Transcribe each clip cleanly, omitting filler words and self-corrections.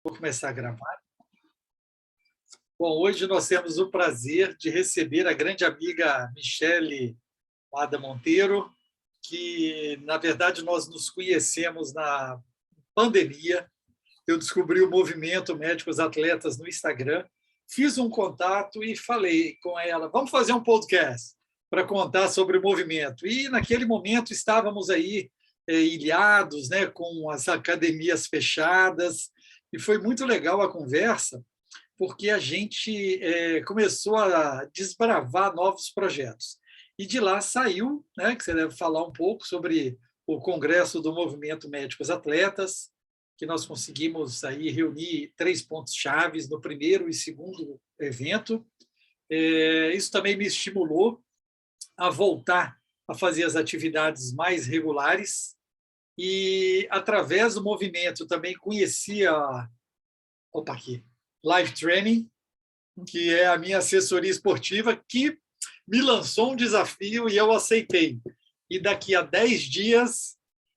Vou começar a gravar. Bom, hoje nós temos o prazer de receber a grande amiga Michele Ada Monteiro, que, na verdade, nós nos conhecemos na pandemia. Eu descobri o movimento Médicos Atletas no Instagram, fiz um contato e falei com ela, vamos fazer um podcast para contar sobre o movimento. E, naquele momento, estávamos aí ilhados, né, com as academias fechadas, e foi muito legal a conversa, porque a gente começou a desbravar novos projetos. E de lá saiu, né, que você deve falar um pouco sobre o Congresso do Movimento Médicos Atletas, que nós conseguimos aí reunir 3 pontos chaves no primeiro e segundo evento. Isso também me estimulou a voltar a fazer as atividades mais regulares e, através do movimento, também conheci Life Training, que é a minha assessoria esportiva, que me lançou um desafio e eu aceitei. E daqui a 10 dias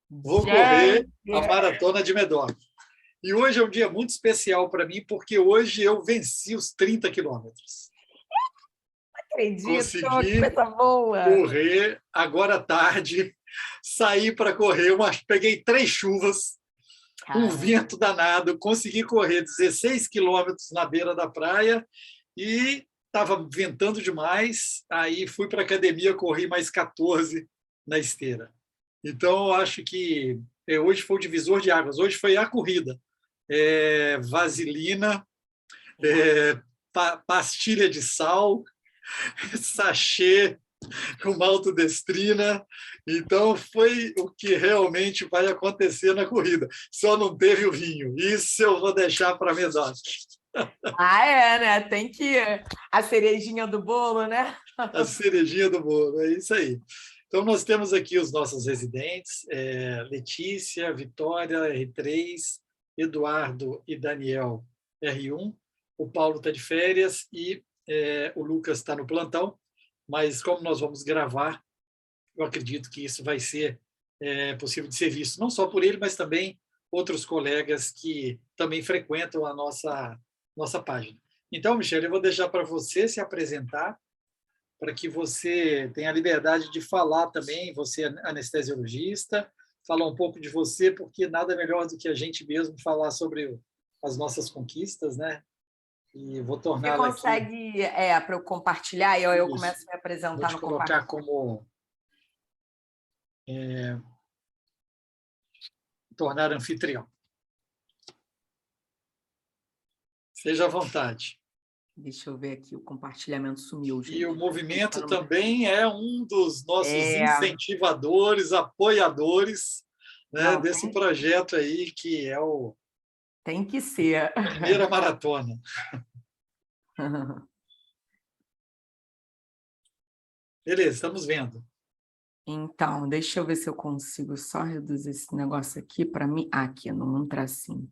vou correr a Maratona de Medoc. E hoje é um dia muito especial para mim, porque hoje eu venci os 30 quilômetros. Acredito, consegui coisa boa. Correr agora à tarde, saí para correr, peguei 3 chuvas, um vento danado, consegui correr 16 quilômetros na beira da praia e estava ventando demais, aí fui para a academia, corri mais 14 na esteira. Então, eu acho que hoje foi o divisor de águas, hoje foi a corrida. Vaselina, pastilha de sal, sachê com maltodestrina. Então, foi o que realmente vai acontecer na corrida. Só não teve o vinho. Isso eu vou deixar para a Medoc. Né? Tem que... A cerejinha do bolo, né? A cerejinha do bolo, é isso aí. Então, nós temos aqui os nossos residentes, Letícia, Vitória, R3, Eduardo e Daniel, R1. O Paulo está de férias e o Lucas está no plantão, mas como nós vamos gravar, eu acredito que isso vai ser possível de ser visto, não só por ele, mas também outros colegas que também frequentam a nossa página. Então, Michele, eu vou deixar para você se apresentar, para que você tenha a liberdade de falar também, você é anestesiologista, falar um pouco de você, porque nada melhor do que a gente mesmo falar sobre as nossas conquistas, né? E vou tornar aqui... Você consegue, para eu compartilhar, e eu começo a me apresentar vou te no colocar como tornar anfitrião. Seja à vontade. Deixa eu ver aqui, o compartilhamento sumiu, gente. E o movimento também é um dos nossos incentivadores, apoiadores, né, desse projeto aí, que é o... Tem que ser. Primeira maratona. Beleza, estamos vendo. Então, deixa eu ver se eu consigo só reduzir esse negócio aqui para mim. Aqui, num tracinho.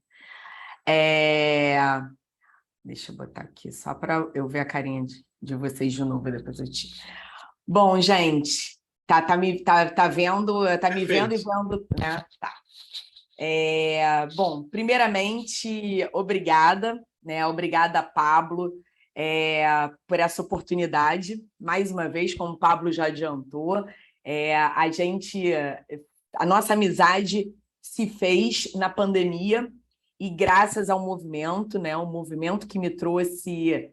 Deixa eu botar aqui, só para eu ver a carinha de vocês de novo, depois eu tiro. Bom, gente, tá vendo, tá me vendo e vendo, né? Tá. Bom, primeiramente, obrigada, né? Obrigada, Pablo, por essa oportunidade. Mais uma vez, como o Pablo já adiantou, a nossa amizade se fez na pandemia, e graças ao movimento, né, um movimento que me trouxe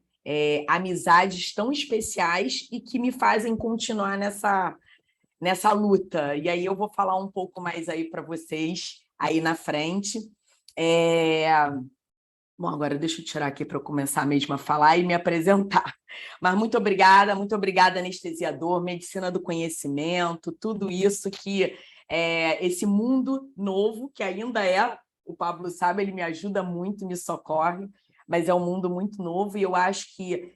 amizades tão especiais e que me fazem continuar nessa luta. E aí eu vou falar um pouco mais aí para vocês aí na frente. Bom, agora deixa eu tirar aqui para eu começar mesmo a falar e me apresentar. Mas muito obrigada, anestesiador, medicina do conhecimento, tudo isso que esse mundo novo, que ainda o Pablo sabe, ele me ajuda muito, me socorre, mas é um mundo muito novo e eu acho que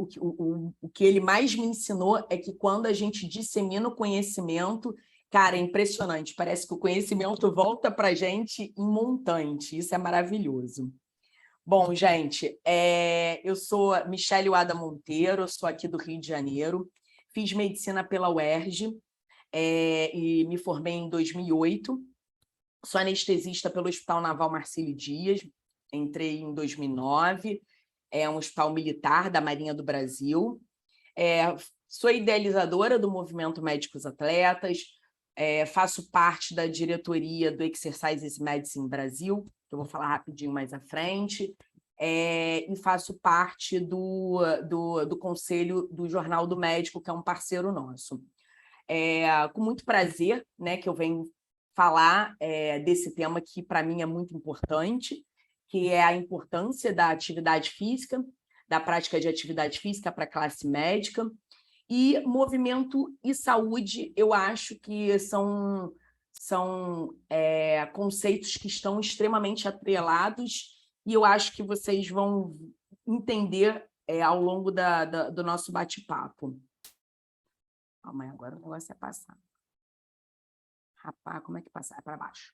o que ele mais me ensinou é que quando a gente dissemina o conhecimento, cara, é impressionante, parece que o conhecimento volta para a gente em montante, isso é maravilhoso. Bom, gente, eu sou Michele Ada Monteiro, sou aqui do Rio de Janeiro, fiz medicina pela UERJ e me formei em 2008, sou anestesista pelo Hospital Naval Marcílio Dias, entrei em 2009, é um hospital militar da Marinha do Brasil. Sou idealizadora do Movimento Médicos Atletas, faço parte da diretoria do Exercise Medicine Brasil, que eu vou falar rapidinho mais à frente, e faço parte do Conselho do Jornal do Médico, que é um parceiro nosso. Com muito prazer, né, que eu venho falar desse tema que, para mim, é muito importante, que é a importância da atividade física, da prática de atividade física para a classe médica. E movimento e saúde, eu acho que são conceitos que estão extremamente atrelados, e eu acho que vocês vão entender ao longo do nosso bate-papo. Calma aí, agora o negócio é passar. Rapaz, como é que passar? É para baixo.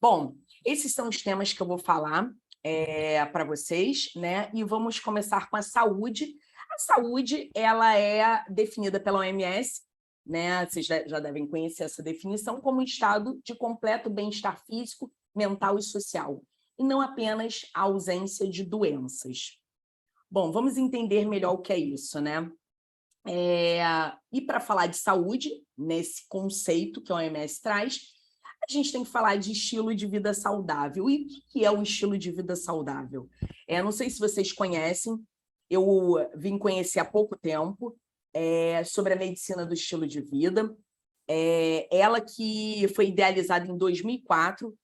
Bom, esses são os temas que eu vou falar para vocês, né? E vamos começar com a saúde. A saúde, ela é definida pela OMS, né? Vocês já devem conhecer essa definição, como um estado de completo bem-estar físico, mental e social, e não apenas a ausência de doenças. Bom, vamos entender melhor o que é isso, né? E para falar de saúde, nesse conceito que a OMS traz, a gente tem que falar de estilo de vida saudável. E o que é o estilo de vida saudável? Não sei se vocês conhecem, eu vim conhecer há pouco tempo sobre a medicina do estilo de vida. Ela que foi idealizada em 2004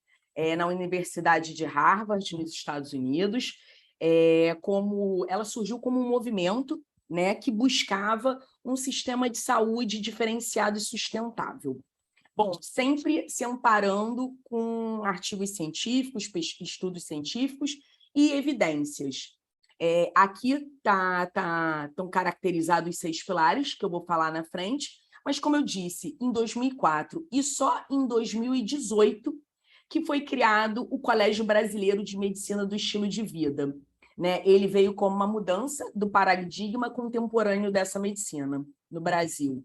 na Universidade de Harvard, nos Estados Unidos. Ela surgiu como um movimento, né, que buscava um sistema de saúde diferenciado e sustentável. Bom, sempre se amparando com artigos científicos, estudos científicos e evidências. Aqui estão caracterizados 6 pilares, que eu vou falar na frente, mas, como eu disse, em 2004 e só em 2018 que foi criado o Colégio Brasileiro de Medicina do Estilo de Vida. Né? Ele veio como uma mudança do paradigma contemporâneo dessa medicina no Brasil.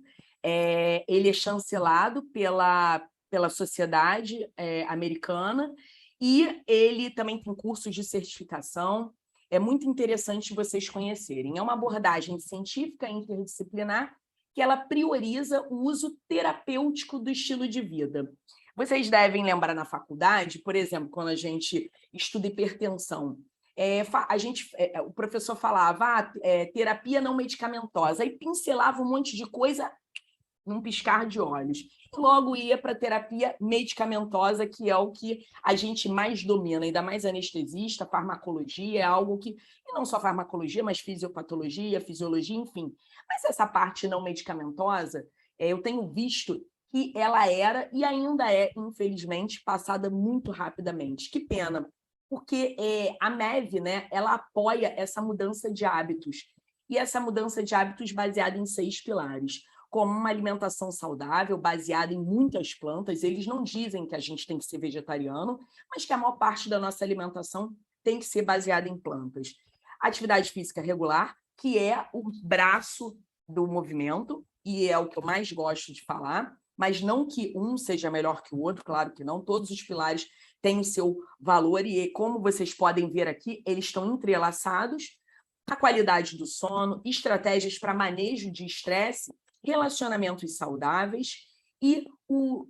Ele é chancelado pela sociedade americana e ele também tem cursos de certificação. É muito interessante vocês conhecerem. É uma abordagem científica interdisciplinar que ela prioriza o uso terapêutico do estilo de vida. Vocês devem lembrar na faculdade, por exemplo, quando a gente estuda hipertensão, o professor falava terapia não medicamentosa, e pincelava um monte de coisa num piscar de olhos. E logo ia para a terapia medicamentosa, que é o que a gente mais domina, ainda mais anestesista, farmacologia, é algo que, e não só farmacologia, mas fisiopatologia, fisiologia, enfim. Mas essa parte não medicamentosa, eu tenho visto que ela era e ainda é, infelizmente, passada muito rapidamente. Que pena, porque a MEV, né, ela apoia essa mudança de hábitos, e essa mudança de hábitos baseada em 6 pilares, como uma alimentação saudável, baseada em muitas plantas. Eles não dizem que a gente tem que ser vegetariano, mas que a maior parte da nossa alimentação tem que ser baseada em plantas. Atividade física regular, que é o braço do movimento, e é o que eu mais gosto de falar, mas não que um seja melhor que o outro, claro que não, todos os pilares têm o seu valor, e como vocês podem ver aqui, eles estão entrelaçados. A qualidade do sono, estratégias para manejo de estresse, relacionamentos saudáveis e o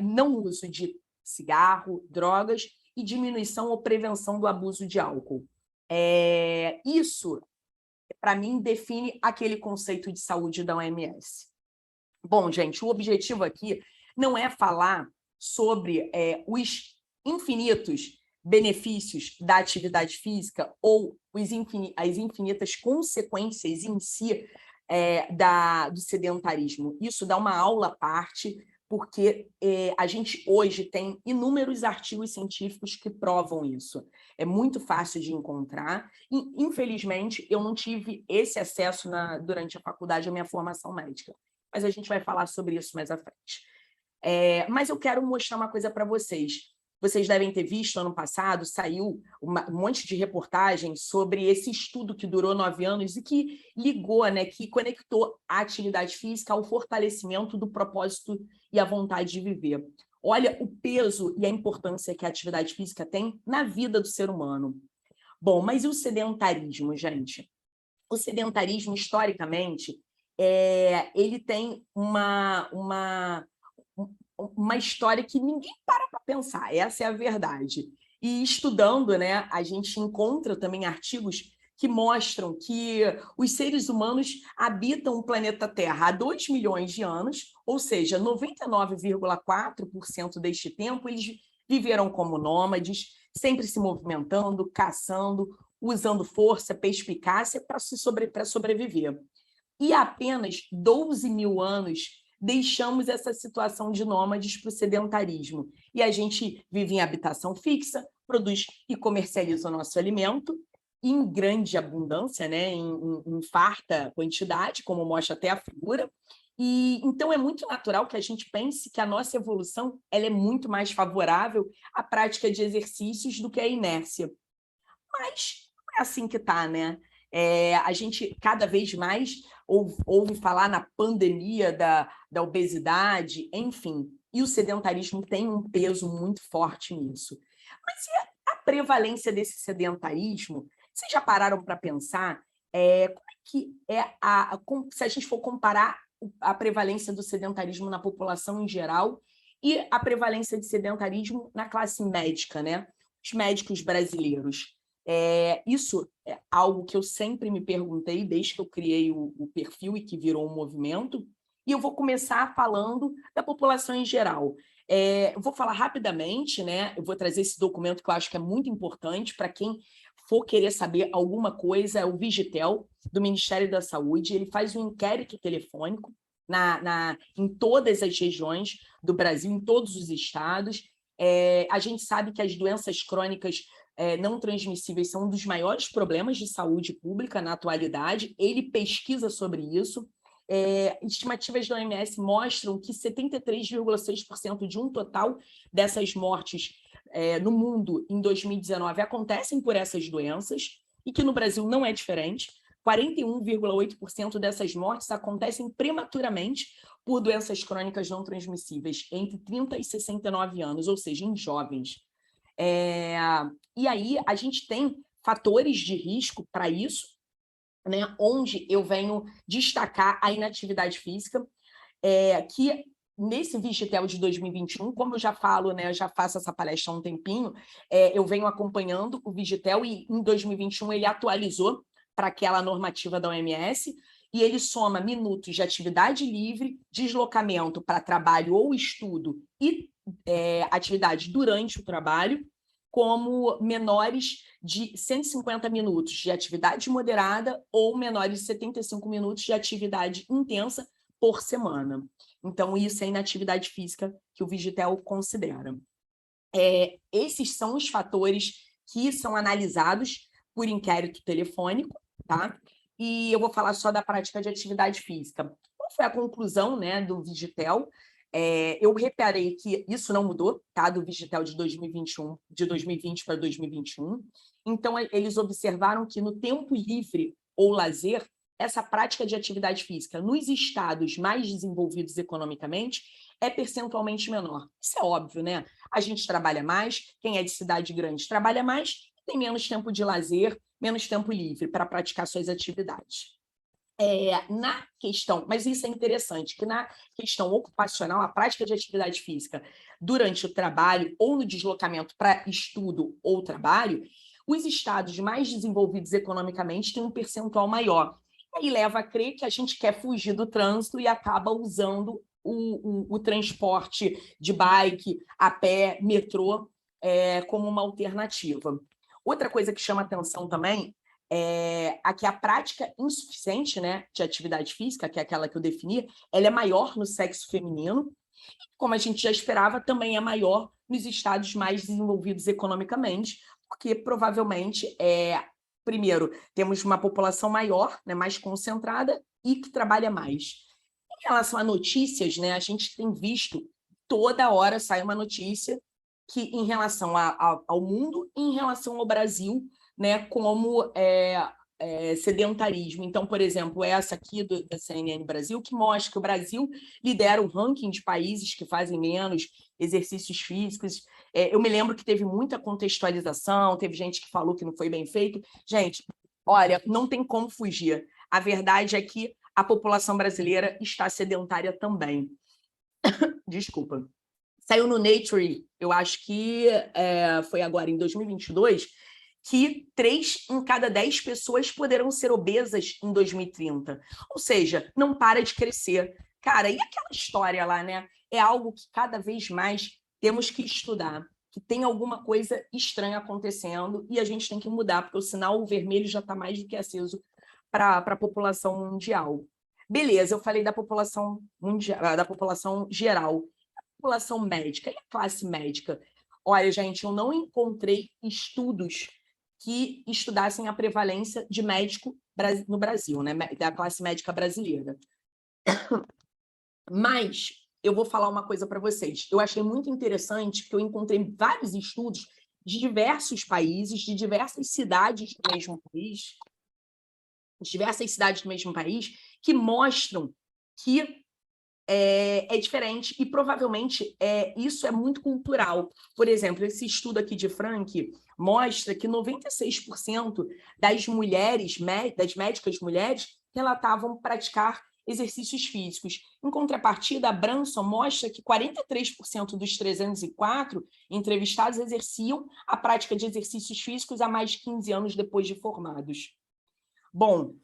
não uso de cigarro, drogas e diminuição ou prevenção do abuso de álcool. Isso, para mim, define aquele conceito de saúde da OMS. Bom, gente, o objetivo aqui não é falar sobre os infinitos benefícios da atividade física ou as infinitas consequências em si do sedentarismo. Isso dá uma aula à parte, porque a gente hoje tem inúmeros artigos científicos que provam isso. É muito fácil de encontrar e, infelizmente, eu não tive esse acesso durante a faculdade, a minha formação médica. Mas a gente vai falar sobre isso mais à frente. Mas eu quero mostrar uma coisa para vocês. Vocês devem ter visto, ano passado, saiu um monte de reportagens sobre esse estudo que durou 9 anos e que ligou, né, que conectou a atividade física ao fortalecimento do propósito e a vontade de viver. Olha o peso e a importância que a atividade física tem na vida do ser humano. Bom, mas e o sedentarismo, gente? O sedentarismo, historicamente, ele tem uma história que ninguém para pensar, essa é a verdade. E estudando, né, a gente encontra também artigos que mostram que os seres humanos habitam o planeta Terra há 2 milhões de anos, ou seja, 99,4% deste tempo eles viveram como nômades, sempre se movimentando, caçando, usando força, perspicácia para sobreviver. E há apenas 12 mil anos deixamos essa situação de nômades para o sedentarismo. E a gente vive em habitação fixa, produz e comercializa o nosso alimento em grande abundância, né? em farta quantidade, como mostra até a figura. E então é muito natural que a gente pense que a nossa evolução ela é muito mais favorável à prática de exercícios do que à inércia. Mas não é assim que está, né? A gente cada vez mais ouve falar na pandemia da obesidade, enfim, e o sedentarismo tem um peso muito forte nisso. Mas e a prevalência desse sedentarismo? Vocês já pararam para pensar como é que se a gente for comparar a prevalência do sedentarismo na população em geral e a prevalência de sedentarismo na classe médica, né? Os médicos brasileiros. Isso é algo que eu sempre me perguntei desde que eu criei o perfil e que virou um movimento, e eu vou começar falando da população em geral. Eu vou falar rapidamente, né? Eu vou trazer esse documento que eu acho que é muito importante para quem for querer saber alguma coisa, é o Vigitel, do Ministério da Saúde. Ele faz um inquérito telefônico em todas as regiões do Brasil, em todos os estados. A gente sabe que as doenças crônicas não transmissíveis são um dos maiores problemas de saúde pública na atualidade. Ele pesquisa sobre isso. Estimativas da OMS mostram que 73,6% de um total dessas mortes no mundo em 2019 acontecem por essas doenças e que no Brasil não é diferente. 41,8% dessas mortes acontecem prematuramente por doenças crônicas não transmissíveis entre 30 e 69 anos, ou seja, em jovens. E aí a gente tem fatores de risco para isso, né, onde eu venho destacar a inatividade física, que nesse Vigitel de 2021, como eu já falo, né, eu já faço essa palestra há um tempinho, eu venho acompanhando o Vigitel e em 2021 ele atualizou para aquela normativa da OMS, e ele soma minutos de atividade livre, deslocamento para trabalho ou estudo e atividade durante o trabalho, como menores de 150 minutos de atividade moderada ou menores de 75 minutos de atividade intensa por semana. Então, isso é inatividade física que o Vigitel considera. Esses são os fatores que são analisados por inquérito telefônico, tá? E eu vou falar só da prática de atividade física. Qual foi a conclusão, né, do Vigitel? Eu reparei que isso não mudou, tá? Do Vigitel de 2021, de 2020 para 2021. Então, eles observaram que no tempo livre ou lazer, essa prática de atividade física nos estados mais desenvolvidos economicamente é percentualmente menor. Isso é óbvio, né? A gente trabalha mais, quem é de cidade grande trabalha mais, tem menos tempo de lazer, menos tempo livre para praticar suas atividades. Na questão, mas isso é interessante, que na questão ocupacional, a prática de atividade física durante o trabalho ou no deslocamento para estudo ou trabalho, os estados mais desenvolvidos economicamente têm um percentual maior. E aí leva a crer que a gente quer fugir do trânsito e acaba usando o transporte de bike, a pé, metrô, como uma alternativa. Outra coisa que chama atenção também aqui a prática insuficiente, né, de atividade física, que é aquela que eu defini, ela é maior no sexo feminino, como a gente já esperava, também é maior nos estados mais desenvolvidos economicamente, porque provavelmente, primeiro, temos uma população maior, né, mais concentrada e que trabalha mais. Em relação a notícias, né, a gente tem visto, toda hora sai uma notícia que em relação ao mundo e em relação ao Brasil, né, como sedentarismo. Então, por exemplo, essa aqui da CNN Brasil, que mostra que o Brasil lidera o ranking de países que fazem menos exercícios físicos. Eu me lembro que teve muita contextualização, teve gente que falou que não foi bem feito. Gente, olha, não tem como fugir. A verdade é que a população brasileira está sedentária também. Desculpa. Saiu no Nature, eu acho que foi agora em 2022, que 3 em cada 10 pessoas poderão ser obesas em 2030. Ou seja, não para de crescer. Cara, e aquela história lá, né? É algo que cada vez mais temos que estudar, que tem alguma coisa estranha acontecendo e a gente tem que mudar, porque o sinal vermelho já está mais do que aceso para a população mundial. Beleza, eu falei da população mundial, da população geral. A população médica e a classe médica? Olha, gente, eu não encontrei estudos que estudassem a prevalência de médico no Brasil, né, da classe médica brasileira. Mas eu vou falar uma coisa para vocês. Eu achei muito interessante que eu encontrei vários estudos de diversos países, de diversas cidades do mesmo país, que mostram que é diferente e provavelmente isso é muito cultural. Por exemplo, esse estudo aqui de Frank mostra que 96% das mulheres, das médicas mulheres, relatavam praticar exercícios físicos. Em contrapartida, a Branson mostra que 43% dos 304 entrevistados exerciam a prática de exercícios físicos há mais de 15 anos depois de formados. Bom,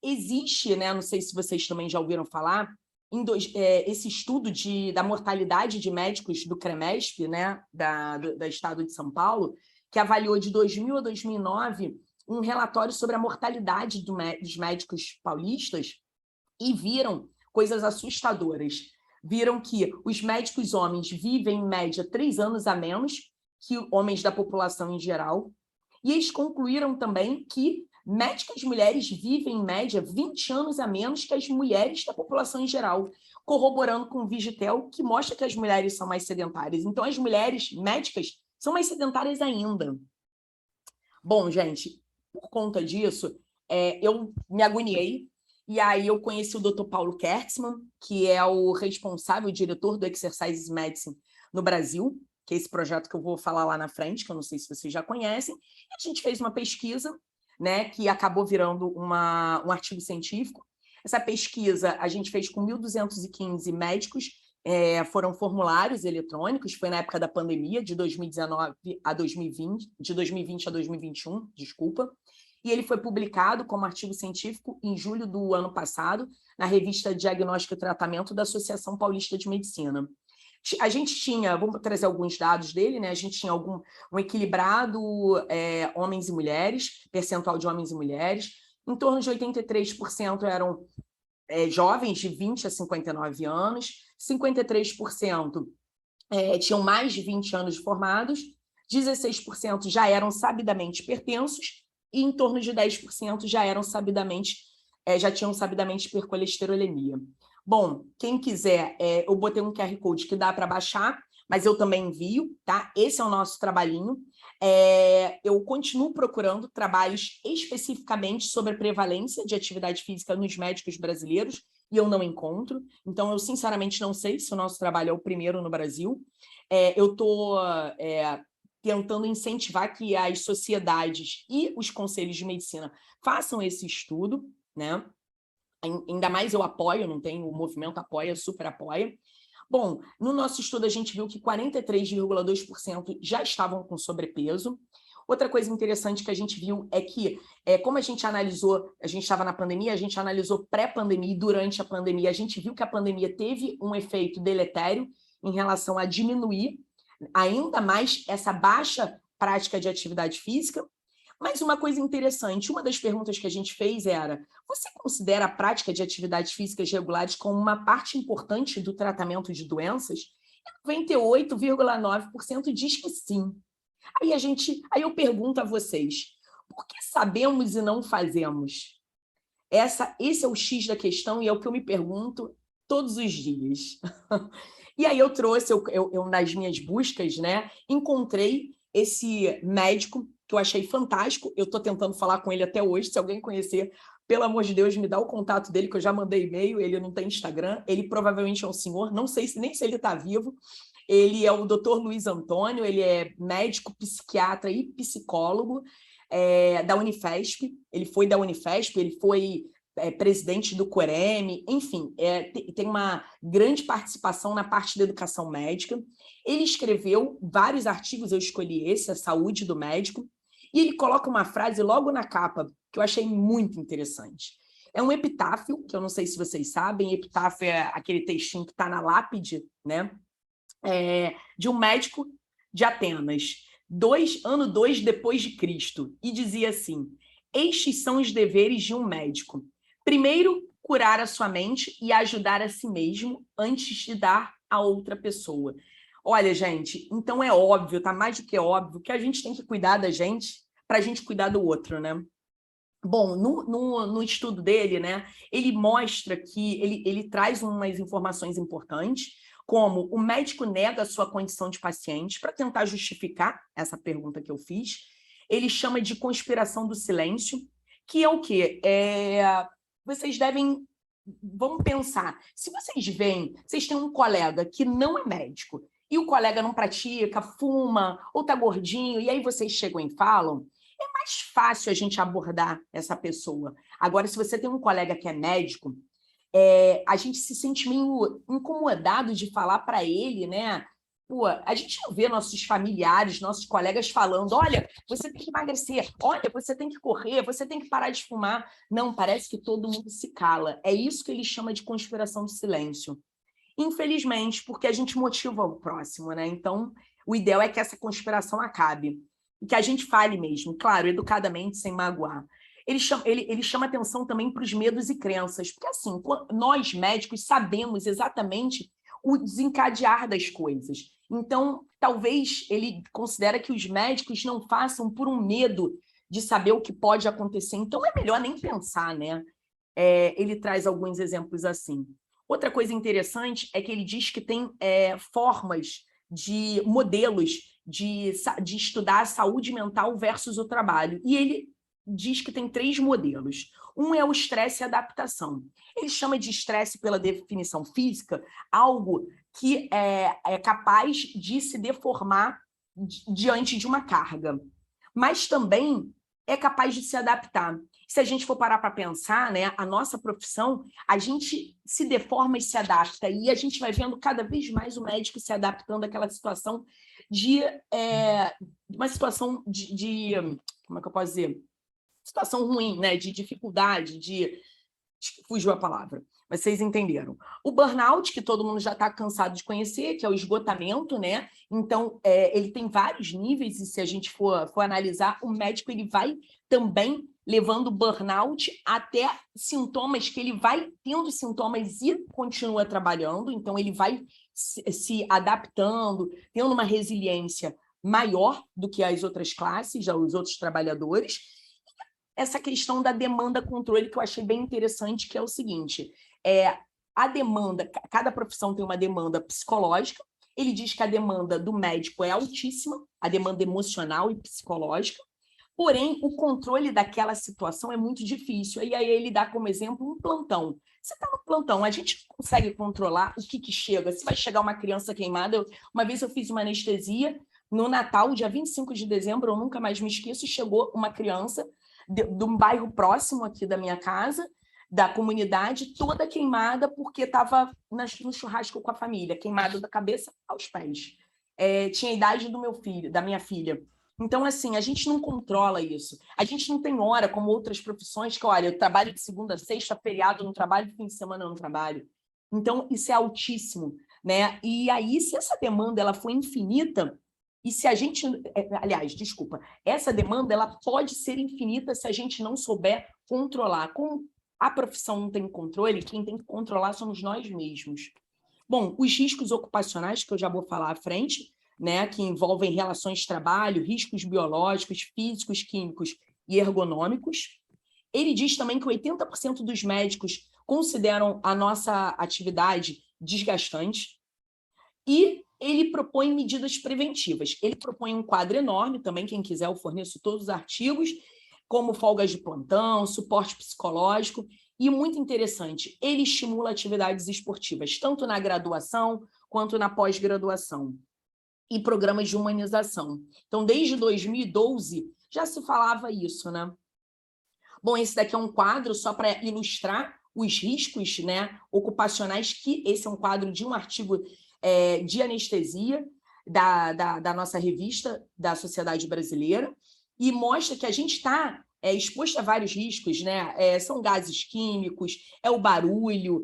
existe, né, não sei se vocês também já ouviram falar, esse estudo da mortalidade de médicos do CREMESP, né, do Estado de São Paulo, que avaliou de 2000 a 2009 um relatório sobre a mortalidade dos médicos paulistas e viram coisas assustadoras. Viram que os médicos homens vivem, em média, 3 anos a menos que homens da população em geral, e eles concluíram também que médicas mulheres vivem, em média, 20 anos a menos que as mulheres da população em geral, corroborando com o Vigitel, que mostra que as mulheres são mais sedentárias. Então, as mulheres médicas são mais sedentárias ainda. Bom, gente, por conta disso, eu me agoniei, e aí eu conheci o Dr. Paulo Kertzmann, que é o responsável, o diretor do Exercise Medicine no Brasil, que é esse projeto que eu vou falar lá na frente, que eu não sei se vocês já conhecem. E a gente fez uma pesquisa, né, que acabou virando um artigo científico. Essa pesquisa a gente fez com 1.215 médicos, foram formulários eletrônicos, foi na época da pandemia, de 2019 a 2020, de 2020 a 2021, desculpa, e ele foi publicado como artigo científico em julho do ano passado, na revista Diagnóstico e Tratamento da Associação Paulista de Medicina. A gente tinha, vamos trazer alguns dados dele, né? A gente tinha um equilibrado homens e mulheres, percentual de homens e mulheres, em torno de 83% eram jovens de 20 a 59 anos, 53% tinham mais de 20 anos formados, 16% já eram sabidamente hipertensos e em torno de 10% já tinham sabidamente hipercolesterolemia. Bom, quem quiser, eu botei um QR Code que dá para baixar, mas eu também envio, tá? Esse é o nosso trabalhinho. Eu continuo procurando trabalhos especificamente sobre a prevalência de atividade física nos médicos brasileiros e eu não encontro. Então, eu sinceramente não sei se o nosso trabalho é o primeiro no Brasil. Eu estou tentando incentivar que as sociedades e os conselhos de medicina façam esse estudo, né? Ainda mais eu apoio, não tem, o movimento apoia, super apoia. Bom, no nosso estudo a gente viu que 43,2% já estavam com sobrepeso. Outra coisa interessante que a gente viu é que, como a gente analisou, a gente estava na pandemia, a gente analisou pré-pandemia e durante a pandemia, a gente viu que a pandemia teve um efeito deletério em relação a diminuir ainda mais essa baixa prática de atividade física. Mas uma coisa interessante, uma das perguntas que a gente fez era: você considera a prática de atividades físicas regulares como uma parte importante do tratamento de doenças? 98,9% diz que sim. Aí eu pergunto a vocês: por que sabemos e não fazemos? Esse é o X da questão e é o que eu me pergunto todos os dias. E aí eu trouxe, eu nas minhas buscas, né, encontrei esse médico que eu achei fantástico. Eu estou tentando falar com ele até hoje. Se alguém conhecer, pelo amor de Deus, me dá o contato dele, que eu já mandei e-mail. Ele não tem Instagram. Ele provavelmente é um senhor, não sei nem se ele está vivo. Ele é o Dr. Luiz Antônio, ele é médico, psiquiatra e psicólogo da Unifesp. Ele foi da Unifesp, ele foi presidente do COREM, enfim, tem uma grande participação na parte da educação médica. Ele escreveu vários artigos, eu escolhi esse, A Saúde do Médico, e ele coloca uma frase logo na capa, que eu achei muito interessante. É um epitáfio, que eu não sei se vocês sabem, epitáfio é aquele textinho que está na lápide, né? De um médico de Atenas, ano 2 depois de Cristo, e dizia assim: estes são os deveres de um médico. Primeiro, curar a sua mente e ajudar a si mesmo antes de dar a outra pessoa. Olha, gente, então é óbvio, tá mais do que óbvio, que a gente tem que cuidar da gente para a gente cuidar do outro, né? Bom, no estudo dele, né, ele mostra que ele traz umas informações importantes, como o médico nega a sua condição de paciente para tentar justificar essa pergunta que eu fiz. Ele chama de conspiração do silêncio, que é o quê? Vocês devem... Vamos pensar, se vocês veem, vocês têm um colega que não é médico, e o colega não pratica, fuma, ou está gordinho, e aí vocês chegam e falam, é mais fácil a gente abordar essa pessoa. Agora, se você tem um colega que é médico, a gente se sente meio incomodado de falar para ele, né? Pô, a gente não vê nossos familiares, nossos colegas falando, olha, você tem que emagrecer, olha, você tem que correr, você tem que parar de fumar. Não, parece que todo mundo se cala. É isso que ele chama de conspiração do silêncio. Infelizmente, porque a gente motiva o próximo, né? Então, o ideal é que essa conspiração acabe. E que a gente fale mesmo, claro, educadamente, sem magoar. Ele chama atenção também para os medos e crenças, porque assim, nós médicos sabemos exatamente o desencadear das coisas. Então, talvez ele considera que os médicos não façam por um medo de saber o que pode acontecer. Então, é melhor nem pensar, né? Ele traz alguns exemplos assim. Outra coisa interessante é que ele diz que tem formas de modelos de estudar a saúde mental versus o trabalho. E ele diz que tem 3 modelos. Um é o estresse e adaptação. Ele chama de estresse, pela definição física, algo que é capaz de se deformar diante de uma carga, mas também é capaz de se adaptar. Se a gente for parar para pensar, né, a nossa profissão, a gente se deforma e se adapta, e a gente vai vendo cada vez mais o médico se adaptando àquela situação uma situação como é que eu posso dizer? Situação ruim, né, de dificuldade, fugiu a palavra, mas vocês entenderam. O burnout, que todo mundo já está cansado de conhecer, que é o esgotamento, né? Então, ele tem vários níveis, e se a gente for analisar, o médico ele vai também levando burnout até sintomas que ele vai tendo sintomas e continua trabalhando, então ele vai se adaptando, tendo uma resiliência maior do que as outras classes, os outros trabalhadores. Essa questão da demanda-controle, que eu achei bem interessante, que é o seguinte, a demanda, cada profissão tem uma demanda psicológica, ele diz que a demanda do médico é altíssima, a demanda emocional e psicológica, porém, o controle daquela situação é muito difícil. E aí ele dá como exemplo um plantão. Você está no plantão, a gente não consegue controlar o que chega. Se vai chegar uma criança queimada... Uma vez eu fiz uma anestesia no Natal, dia 25 de dezembro, eu nunca mais me esqueço, chegou uma criança de um bairro próximo aqui da minha casa, da comunidade, toda queimada porque estava no churrasco com a família, queimada da cabeça aos pés. Tinha a idade do meu filho, da minha filha. Então, assim, a gente não controla isso. A gente não tem hora, como outras profissões, que, olha, eu trabalho de segunda a sexta, feriado no trabalho, fim de semana no trabalho. Então, isso é altíssimo, né? E aí, se essa demanda ela for infinita, e se a gente... Aliás, desculpa, essa demanda ela pode ser infinita se a gente não souber controlar. Como a profissão não tem controle, quem tem que controlar somos nós mesmos. Bom, os riscos ocupacionais, que eu já vou falar à frente, né, que envolvem relações de trabalho, riscos biológicos, físicos, químicos e ergonômicos. Ele diz também que 80% dos médicos consideram a nossa atividade desgastante. E ele propõe medidas preventivas. Ele propõe um quadro enorme também, quem quiser eu forneço todos os artigos, como folgas de plantão, suporte psicológico, e muito interessante, ele estimula atividades esportivas, tanto na graduação quanto na pós-graduação, e programas de humanização. Então, desde 2012, já se falava isso, né? Bom, esse daqui é um quadro só para ilustrar os riscos, né, ocupacionais, que esse é um quadro de um artigo de anestesia da nossa revista da Sociedade Brasileira, e mostra que a gente está exposto a vários riscos, né? São gases químicos, o barulho,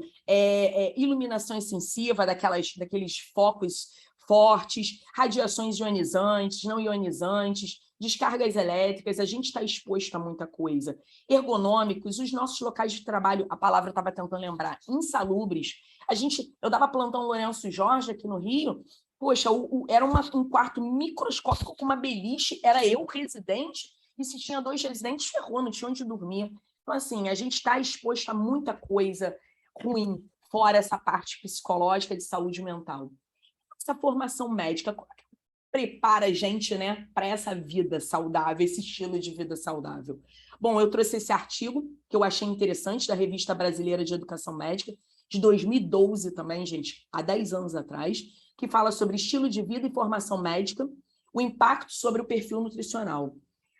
iluminação extensiva daqueles focos fortes, radiações ionizantes, não ionizantes, descargas elétricas, a gente está exposto a muita coisa. Ergonômicos, os nossos locais de trabalho, a palavra estava tentando lembrar, insalubres. Eu dava plantão Lourenço Jorge aqui no Rio, poxa, era um quarto microscópico com uma beliche, era eu, residente, e se tinha 2 residentes, ferrou, não tinha onde dormir. Então, assim, a gente está exposto a muita coisa ruim, fora essa parte psicológica de saúde mental. Essa formação médica prepara a gente, né, para essa vida saudável, esse estilo de vida saudável. Bom, eu trouxe esse artigo que eu achei interessante, da Revista Brasileira de Educação Médica, de 2012 também, gente, há 10 anos atrás, que fala sobre estilo de vida e formação médica, o impacto sobre o perfil nutricional.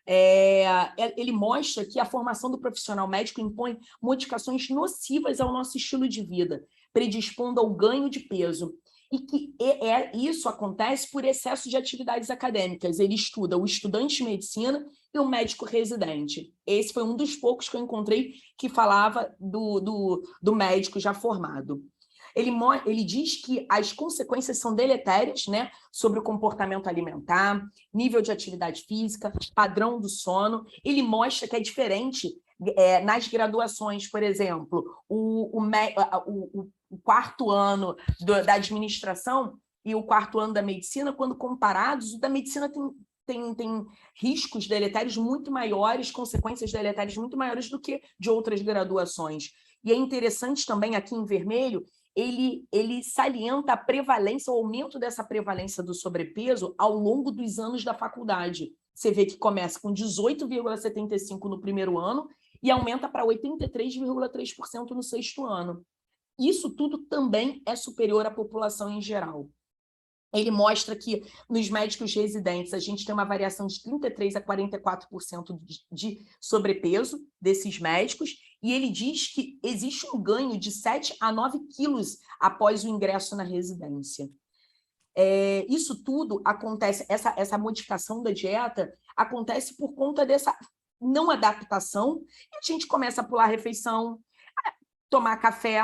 Ele mostra que a formação do profissional médico impõe modificações nocivas ao nosso estilo de vida, predispondo ao ganho de peso, e que isso acontece por excesso de atividades acadêmicas. Ele estuda o estudante de medicina e o médico residente. Esse foi um dos poucos que eu encontrei que falava do médico já formado. Ele diz que as consequências são deletérias, né, sobre o comportamento alimentar, nível de atividade física, padrão do sono. Ele mostra que é diferente nas graduações, por exemplo, o 4º ano da administração e o 4º ano da medicina, quando comparados, o da medicina tem riscos deletérios muito maiores, consequências deletérias muito maiores do que de outras graduações. E é interessante também, aqui em vermelho, ele salienta a prevalência, o aumento dessa prevalência do sobrepeso ao longo dos anos da faculdade. Você vê que começa com 18,75% no primeiro ano e aumenta para 83,3% no 6º ano. Isso tudo também é superior à população em geral. Ele mostra que nos médicos residentes a gente tem uma variação de 33% a 44% de sobrepeso desses médicos, e ele diz que existe um ganho de 7 a 9 quilos após o ingresso na residência. Isso tudo acontece, essa modificação da dieta acontece por conta dessa não adaptação, e a gente começa a pular a refeição, a tomar café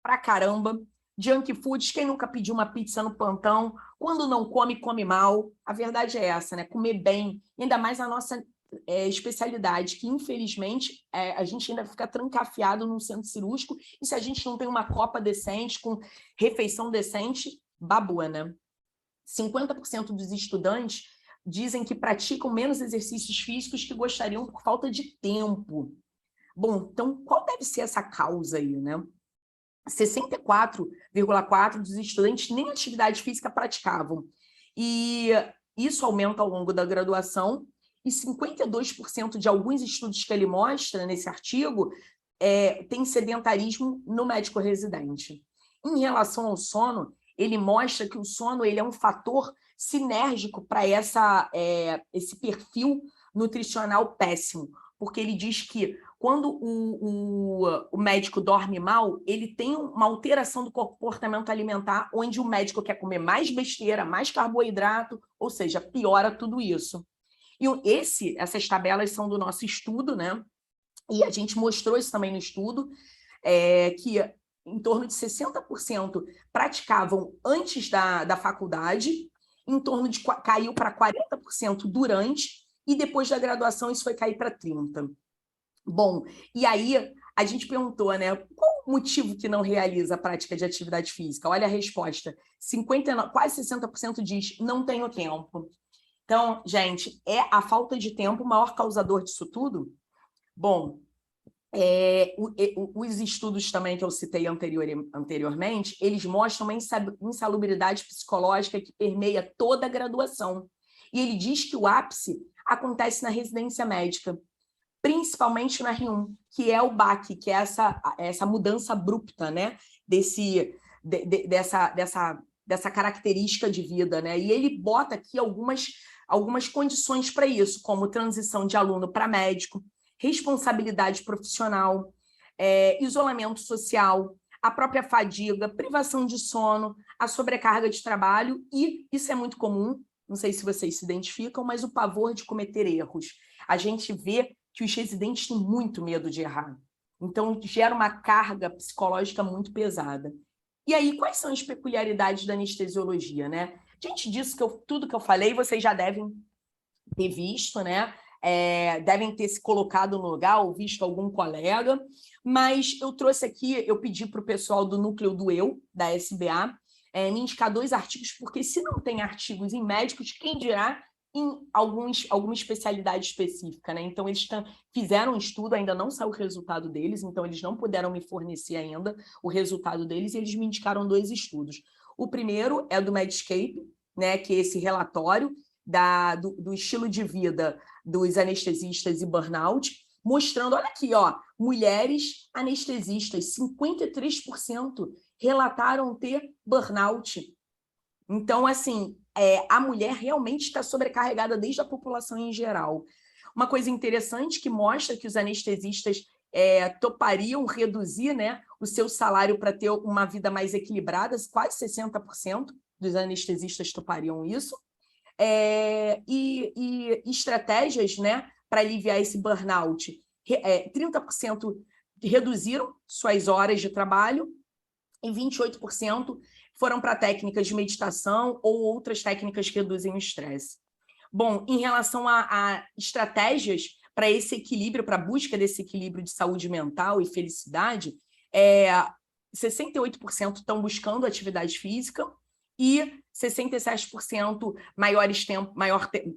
pra caramba, junk foods, quem nunca pediu uma pizza no plantão, quando não come, come mal. A verdade é essa, né? Comer bem, ainda mais a nossa especialidade, que infelizmente a gente ainda fica trancafiado num centro cirúrgico, e se a gente não tem uma copa decente, com refeição decente, babua, né? 50% dos estudantes dizem que praticam menos exercícios físicos que gostariam por falta de tempo. Bom, então qual deve ser essa causa aí, né? 64,4% dos estudantes nem atividade física praticavam. E isso aumenta ao longo da graduação, e 52% de alguns estudos que ele mostra nesse artigo tem sedentarismo no médico residente. Em relação ao sono, ele mostra que o sono ele é um fator sinérgico para esse perfil nutricional péssimo, porque ele diz que quando o médico dorme mal, ele tem uma alteração do comportamento alimentar, onde o médico quer comer mais besteira, mais carboidrato, ou seja, piora tudo isso. E essas tabelas são do nosso estudo, né? E a gente mostrou isso também no estudo, que em torno de 60% praticavam antes da faculdade, caiu para 40% durante, e depois da graduação isso foi cair para 30%. Bom, e aí a gente perguntou, né, qual o motivo que não realiza a prática de atividade física? Olha a resposta, quase 60% diz, não tenho tempo. Então, gente, é a falta de tempo o maior causador disso tudo? Bom, Os estudos também que eu citei anteriormente, eles mostram uma insalubridade psicológica que permeia toda a graduação. E ele diz que o ápice acontece na residência médica, principalmente na R1, que é o baque, que é essa mudança abrupta, né? Dessa característica de vida, né? E ele bota aqui algumas condições para isso, como transição de aluno para médico, responsabilidade profissional, isolamento social, a própria fadiga, privação de sono, a sobrecarga de trabalho e, isso é muito comum, não sei se vocês se identificam, mas o pavor de cometer erros. A gente vê que os residentes têm muito medo de errar. Então, gera uma carga psicológica muito pesada. E aí, quais são as peculiaridades da anestesiologia, né? Diante disso, tudo que eu falei, vocês já devem ter visto, né? Devem ter se colocado no lugar ou visto algum colega, mas eu trouxe aqui, eu pedi para o pessoal do Núcleo do Eu, da SBA, me indicar 2 artigos, porque se não tem artigos em médicos, quem dirá em alguma especialidade específica, né? Então, eles fizeram um estudo, ainda não saiu o resultado deles, então eles não puderam me fornecer ainda o resultado deles, e eles me indicaram 2 estudos. O primeiro é do Medscape, né, que é esse relatório do estilo de vida dos anestesistas e burnout, mostrando, olha aqui, ó, mulheres anestesistas, 53% relataram ter burnout. Então, assim, a mulher realmente está sobrecarregada desde a população em geral. Uma coisa interessante que mostra que os anestesistas topariam reduzir, né, o seu salário para ter uma vida mais equilibrada, quase 60% dos anestesistas topariam isso. E estratégias, né, para aliviar esse burnout. 30% reduziram suas horas de trabalho e 28% foram para técnicas de meditação ou outras técnicas que reduzem o estresse. Bom, em relação a estratégias para esse equilíbrio, para a busca desse equilíbrio de saúde mental e felicidade, 68% estão buscando atividade física e 67%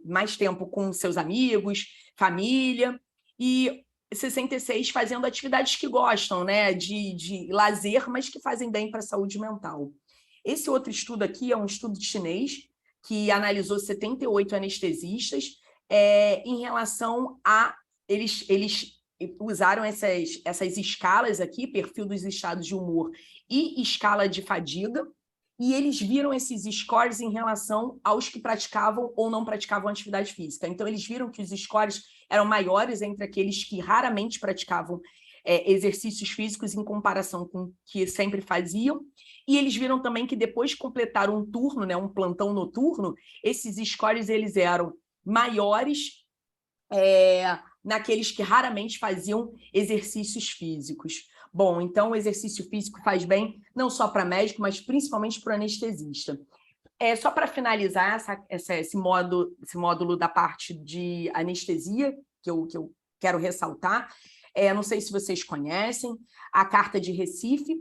mais tempo com seus amigos, família, e 66% fazendo atividades que gostam, né, de lazer, mas que fazem bem para a saúde mental. Esse outro estudo aqui é um estudo chinês que analisou 78 anestesistas em relação a... Eles usaram essas escalas aqui, perfil dos estados de humor e escala de fadiga, e eles viram esses scores em relação aos que praticavam ou não praticavam atividade física. Então, eles viram que os scores eram maiores entre aqueles que raramente praticavam exercícios físicos em comparação com o que sempre faziam, e eles viram também que depois de completar um turno, né, um plantão noturno, esses scores eles eram maiores naqueles que raramente faziam exercícios físicos. Bom, então o exercício físico faz bem não só para médico, mas principalmente para o anestesista. Só para finalizar esse módulo da parte de anestesia, que eu quero ressaltar, não sei se vocês conhecem, a Carta de Recife,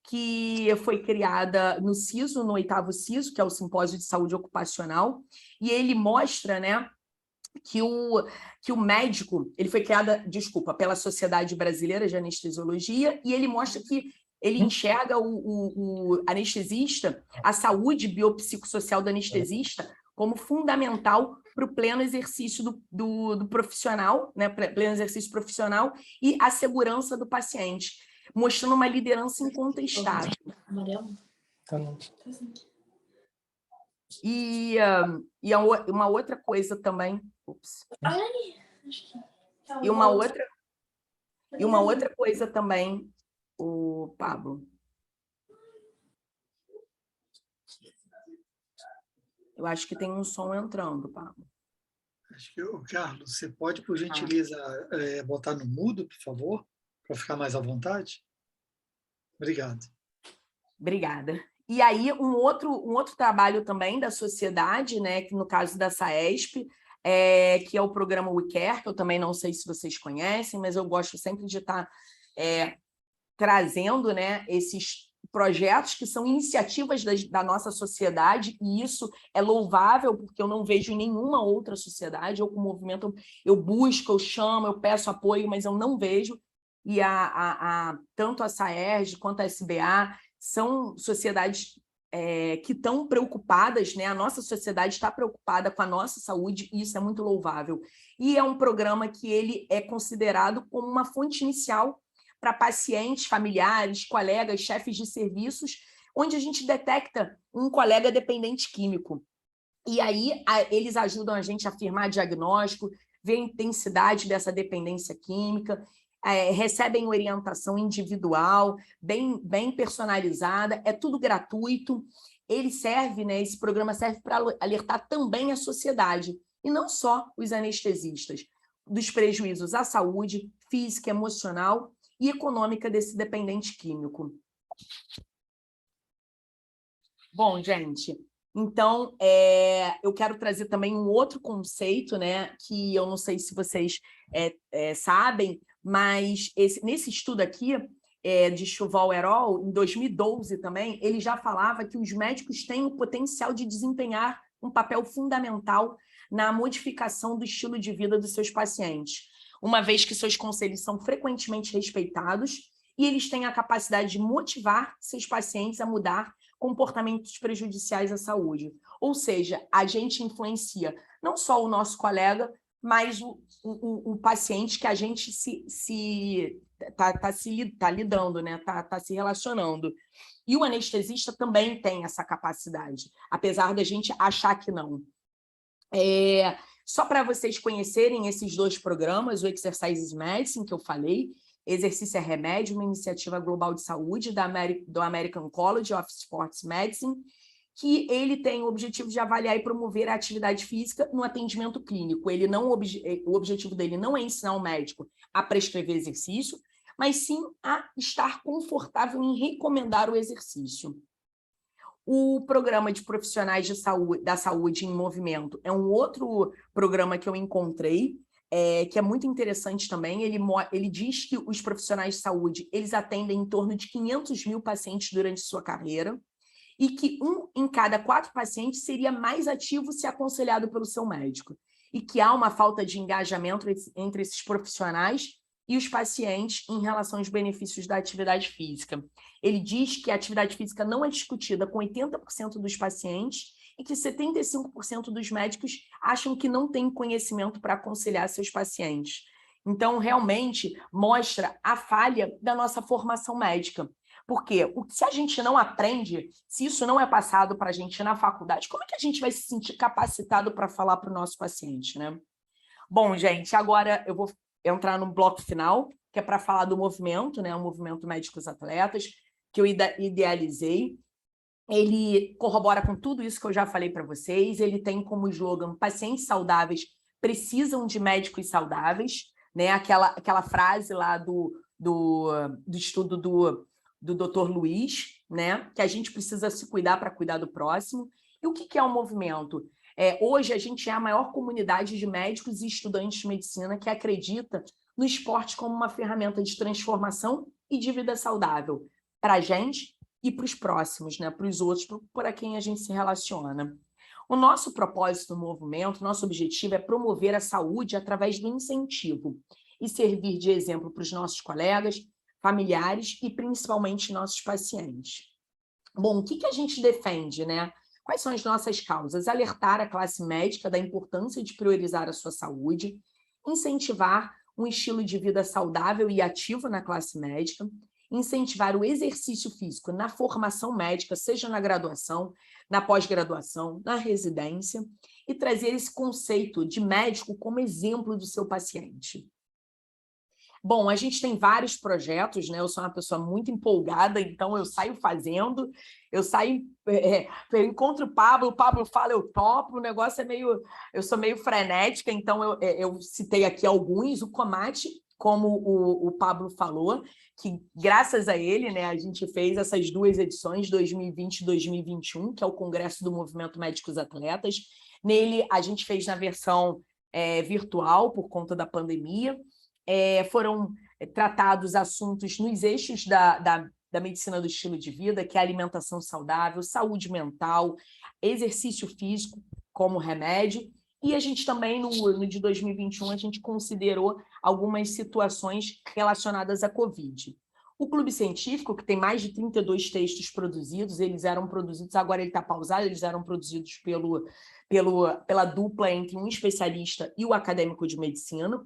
que foi criada no CISO, no 8º CISO, que é o Simpósio de Saúde Ocupacional, e ele mostra, né, que o médico, ele foi criado, pela Sociedade Brasileira de Anestesiologia, e ele mostra que ele enxerga o anestesista, a saúde biopsicossocial do anestesista, como fundamental para o pleno exercício do profissional, né, pleno exercício profissional e a segurança do paciente, mostrando uma liderança incontestável. E uma outra coisa também... E uma outra coisa também, o Pablo. Eu acho que tem um som entrando, Pablo. Acho que, Carlos, você pode, por gentileza, botar no mudo, por favor, para ficar mais à vontade? Obrigado. Obrigada. E aí, um outro trabalho também da sociedade, né, que no caso da SAESP, que é o programa WeCare, que eu também não sei se vocês conhecem, mas eu gosto sempre de estar trazendo, né, esses projetos que são iniciativas da nossa sociedade, e isso é louvável, porque eu não vejo em nenhuma outra sociedade, ou com o movimento, eu busco, eu chamo, eu peço apoio, mas eu não vejo. e tanto a SAERJ quanto a SBA são sociedades que estão preocupadas, né? A nossa sociedade está preocupada com a nossa saúde, e isso é muito louvável. E é um programa que ele é considerado como uma fonte inicial para pacientes, familiares, colegas, chefes de serviços, onde a gente detecta um colega dependente químico. E aí eles ajudam a gente a afirmar diagnóstico, ver a intensidade dessa dependência química, recebem orientação individual, bem personalizada, é tudo gratuito. Ele serve, né, esse programa serve para alertar também a sociedade, e não só os anestesistas, dos prejuízos à saúde física, emocional e econômica desse dependente químico. Bom, gente, então eu quero trazer também um outro conceito, né, que eu não sei se vocês sabem, mas nesse estudo aqui, de Chuval et al., em 2012 também, ele já falava que os médicos têm o potencial de desempenhar um papel fundamental na modificação do estilo de vida dos seus pacientes, uma vez que seus conselhos são frequentemente respeitados e eles têm a capacidade de motivar seus pacientes a mudar comportamentos prejudiciais à saúde. Ou seja, a gente influencia não só o nosso colega, mas o paciente que a gente está lidando, né? Tá se relacionando. E o anestesista também tem essa capacidade, apesar da gente achar que não. Só para vocês conhecerem esses dois programas, o Exercises Medicine, que eu falei, Exercício é Remédio, uma iniciativa global de saúde do American College of Sports Medicine, que ele tem o objetivo de avaliar e promover a atividade física no atendimento clínico. O objetivo dele não é ensinar o médico a prescrever exercício, mas sim a estar confortável em recomendar o exercício. O programa de profissionais da saúde em movimento é um outro programa que eu encontrei, que é muito interessante também. Ele diz que os profissionais de saúde eles atendem em torno de 500 mil pacientes durante sua carreira, e que 1 em cada 4 pacientes seria mais ativo se aconselhado pelo seu médico, e que há uma falta de engajamento entre esses profissionais e os pacientes em relação aos benefícios da atividade física. Ele diz que a atividade física não é discutida com 80% dos pacientes e que 75% dos médicos acham que não têm conhecimento para aconselhar seus pacientes. Então, realmente, mostra a falha da nossa formação médica. Porque se a gente não aprende, se isso não é passado para a gente na faculdade, como é que a gente vai se sentir capacitado para falar para o nosso paciente, né? Bom, gente, agora eu vou entrar no bloco final, que é para falar do movimento, né? O Movimento Médicos Atletas, que eu idealizei. Ele corrobora com tudo isso que eu já falei para vocês. Ele tem como slogan: pacientes saudáveis precisam de médicos saudáveis, né? Aquela frase lá do estudo do Dr. Luiz, né? Que a gente precisa se cuidar para cuidar do próximo. E o que é o movimento? Hoje a gente é a maior comunidade de médicos e estudantes de medicina que acredita no esporte como uma ferramenta de transformação e de vida saudável para a gente e para os próximos, né? Para os outros, para quem a gente se relaciona. O nosso propósito do movimento, nosso objetivo é promover a saúde através do incentivo e servir de exemplo para os nossos colegas, familiares e principalmente nossos pacientes. Bom, o que a gente defende, né? Quais são as nossas causas? Alertar a classe médica da importância de priorizar a sua saúde, incentivar um estilo de vida saudável e ativo na classe médica, incentivar o exercício físico na formação médica, seja na graduação, na pós-graduação, na residência, e trazer esse conceito de médico como exemplo do seu paciente. Bom, a gente tem vários projetos, né? Eu sou uma pessoa muito empolgada, então eu saio fazendo, eu encontro o Pablo fala, eu topo, o negócio é meio... Eu sou meio frenética, então eu citei aqui alguns, o Comate, como o Pablo falou, que graças a ele, né, a gente fez essas 2 edições, 2020 e 2021, que é o Congresso do Movimento Médicos Atletas. Nele, a gente fez na versão virtual, por conta da pandemia. Foram tratados assuntos nos eixos da medicina do estilo de vida, que é alimentação saudável, saúde mental, exercício físico como remédio, E a gente também, no de 2021, a gente considerou algumas situações relacionadas à Covid. O Clube Científico, que tem mais de 32 textos produzidos, eles eram produzidos, agora ele está pausado, eles eram produzidos pela dupla entre um especialista e o acadêmico de medicina.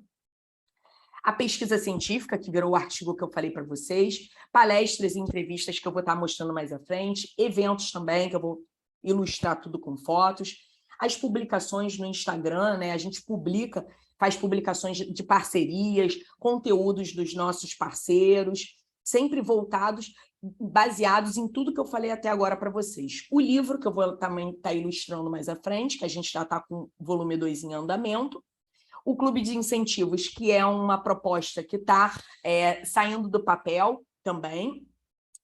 A pesquisa científica, que virou o artigo que eu falei para vocês, palestras e entrevistas que eu vou estar mostrando mais à frente, eventos também, que eu vou ilustrar tudo com fotos, as publicações no Instagram, né? A gente faz publicações de parcerias, conteúdos dos nossos parceiros, sempre voltados, baseados em tudo que eu falei até agora para vocês. O livro, que eu vou também estar ilustrando mais à frente, que a gente já está com o volume 2 em andamento, o Clube de Incentivos, que é uma proposta que está saindo do papel também,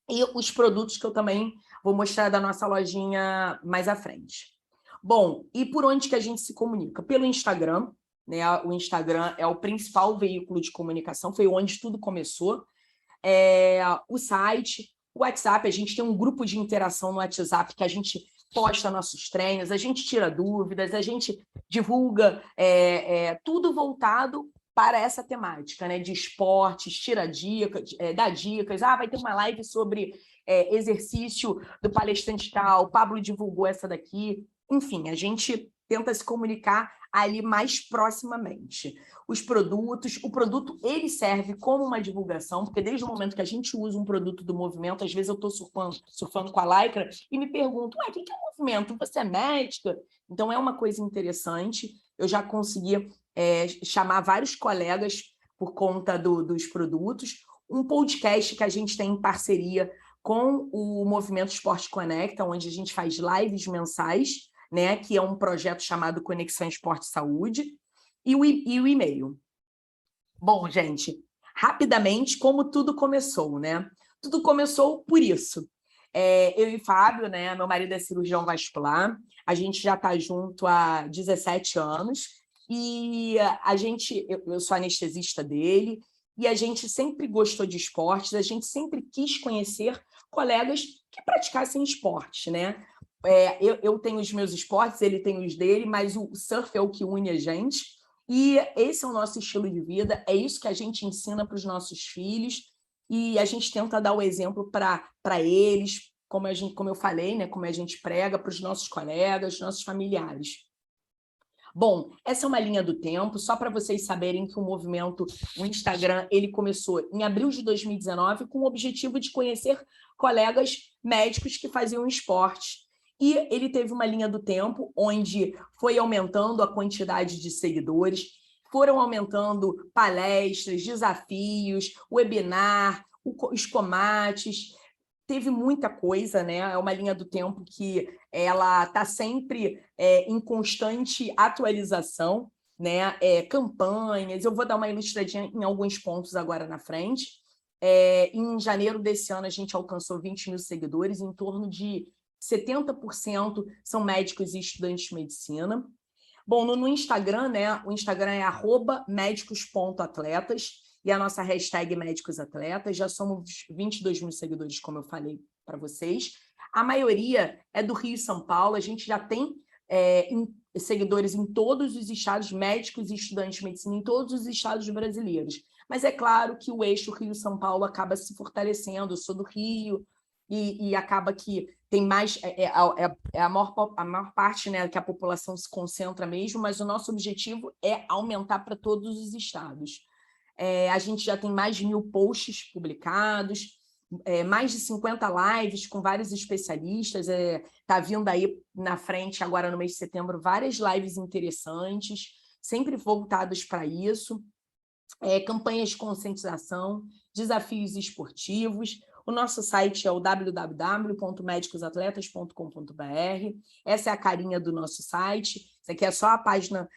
e os produtos que eu também vou mostrar da nossa lojinha mais à frente. Bom, e por onde que a gente se comunica? Pelo Instagram, né? O Instagram é o principal veículo de comunicação, foi onde tudo começou. O site, o WhatsApp, a gente tem um grupo de interação no WhatsApp que a gente posta nossos treinos, a gente tira dúvidas, a gente divulga tudo voltado para essa temática, né? De esportes, tira dicas, dá dicas. Vai ter uma live sobre exercício do palestrante tal, o Pablo divulgou essa daqui. Enfim, a gente tenta se comunicar ali mais proximamente. Os produtos, o produto ele serve como uma divulgação, porque desde o momento que a gente usa um produto do movimento, às vezes eu estou surfando com a Lycra e me pergunto, o que é o movimento? Você é médica? Então é uma coisa interessante, eu já consegui chamar vários colegas por conta dos produtos, um podcast que a gente tem em parceria com o Movimento Esporte Conecta, onde a gente faz lives mensais, né, que é um projeto chamado Conexão Esporte e Saúde, e o e-mail. Bom, gente, rapidamente, como tudo começou, né? Tudo começou por isso. Eu e Fábio, né, meu marido é cirurgião vascular, a gente já está junto há 17 anos, e eu sou anestesista dele, e a gente sempre gostou de esportes, a gente sempre quis conhecer colegas que praticassem esportes, né? Eu tenho os meus esportes, ele tem os dele, mas o surf é o que une a gente, e esse é o nosso estilo de vida, é isso que a gente ensina para os nossos filhos, e a gente tenta dar o exemplo para eles, como eu falei, né, como a gente prega para os nossos colegas, nossos familiares. Bom, essa é uma linha do tempo, só para vocês saberem que o Instagram, ele começou em abril de 2019 com o objetivo de conhecer colegas médicos que faziam esporte. E ele teve uma linha do tempo onde foi aumentando a quantidade de seguidores, foram aumentando palestras, desafios, webinar, os comates, teve muita coisa, né? É uma linha do tempo que ela está sempre em constante atualização, né? Campanhas, eu vou dar uma ilustradinha em alguns pontos agora na frente. Em janeiro desse ano, a gente alcançou 20 mil seguidores, em torno de 70% são médicos e estudantes de medicina. Bom, no Instagram, né? O Instagram é @médicos.atletas e a nossa hashtag Médicos Atletas. Já somos 22 mil seguidores, como eu falei para vocês. A maioria é do Rio e São Paulo. A gente já tem seguidores em todos os estados, médicos e estudantes de medicina em todos os estados brasileiros. Mas é claro que o eixo Rio-São Paulo acaba se fortalecendo. Eu sou do Rio, e acaba que tem mais, a maior parte, né, que a população se concentra mesmo, mas o nosso objetivo é aumentar para todos os estados. A gente já tem mais de 1.000 posts publicados, mais de 50 lives com vários especialistas, está vindo aí na frente, agora no mês de setembro, várias lives interessantes, sempre voltadas para isso, campanhas de conscientização, desafios esportivos. O nosso site é o www.medicosatletas.com.br. Essa é a carinha do nosso site. Isso aqui é só a página,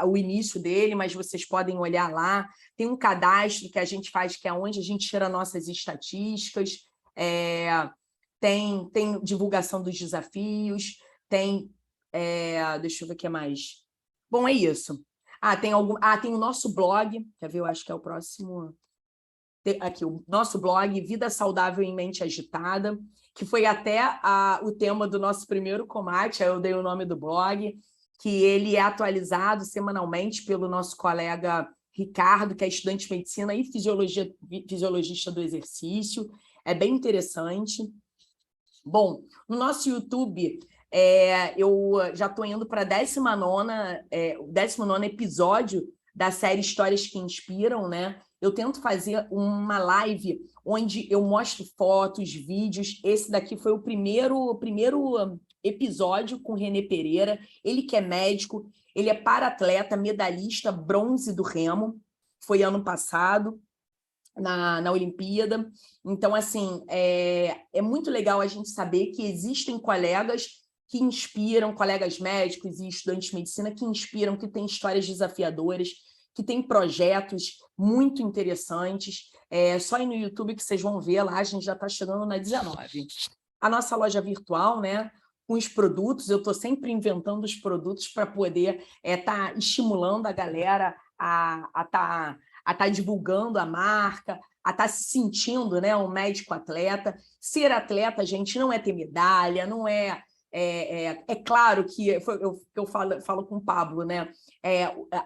o início dele, mas vocês podem olhar lá. Tem um cadastro que a gente faz, que é onde a gente tira nossas estatísticas. Tem divulgação dos desafios, tem... deixa eu ver o que mais. Bom, é isso. Tem o nosso blog, quer ver? Eu acho que é o próximo... Aqui, o nosso blog, Vida Saudável em Mente Agitada, que foi até o tema do nosso primeiro combate, aí eu dei o nome do blog. que ele é atualizado semanalmente pelo nosso colega Ricardo, que é estudante de medicina e fisiologista do exercício. É bem interessante. Bom, no nosso YouTube, eu já estou indo para o 19º episódio da série Histórias que Inspiram, né? Eu tento fazer uma live onde eu mostro fotos, vídeos. Esse daqui foi o primeiro episódio com o Renê Pereira. Ele que é médico, ele é para-atleta, medalhista bronze do remo, foi ano passado na Olimpíada. Então, assim, é muito legal a gente saber que existem colegas que inspiram, colegas médicos e estudantes de medicina que inspiram, que têm histórias desafiadoras, que têm projetos muito interessantes. Só ir no YouTube que vocês vão ver lá, a gente já está chegando na 19. A nossa loja virtual, né? Com os produtos, eu estou sempre inventando os produtos para poder estar estimulando a galera a estar divulgando a marca, a estar se sentindo, né, um médico atleta. Ser atleta, gente, não é ter medalha, não é... É claro que eu falo com o Pablo, né?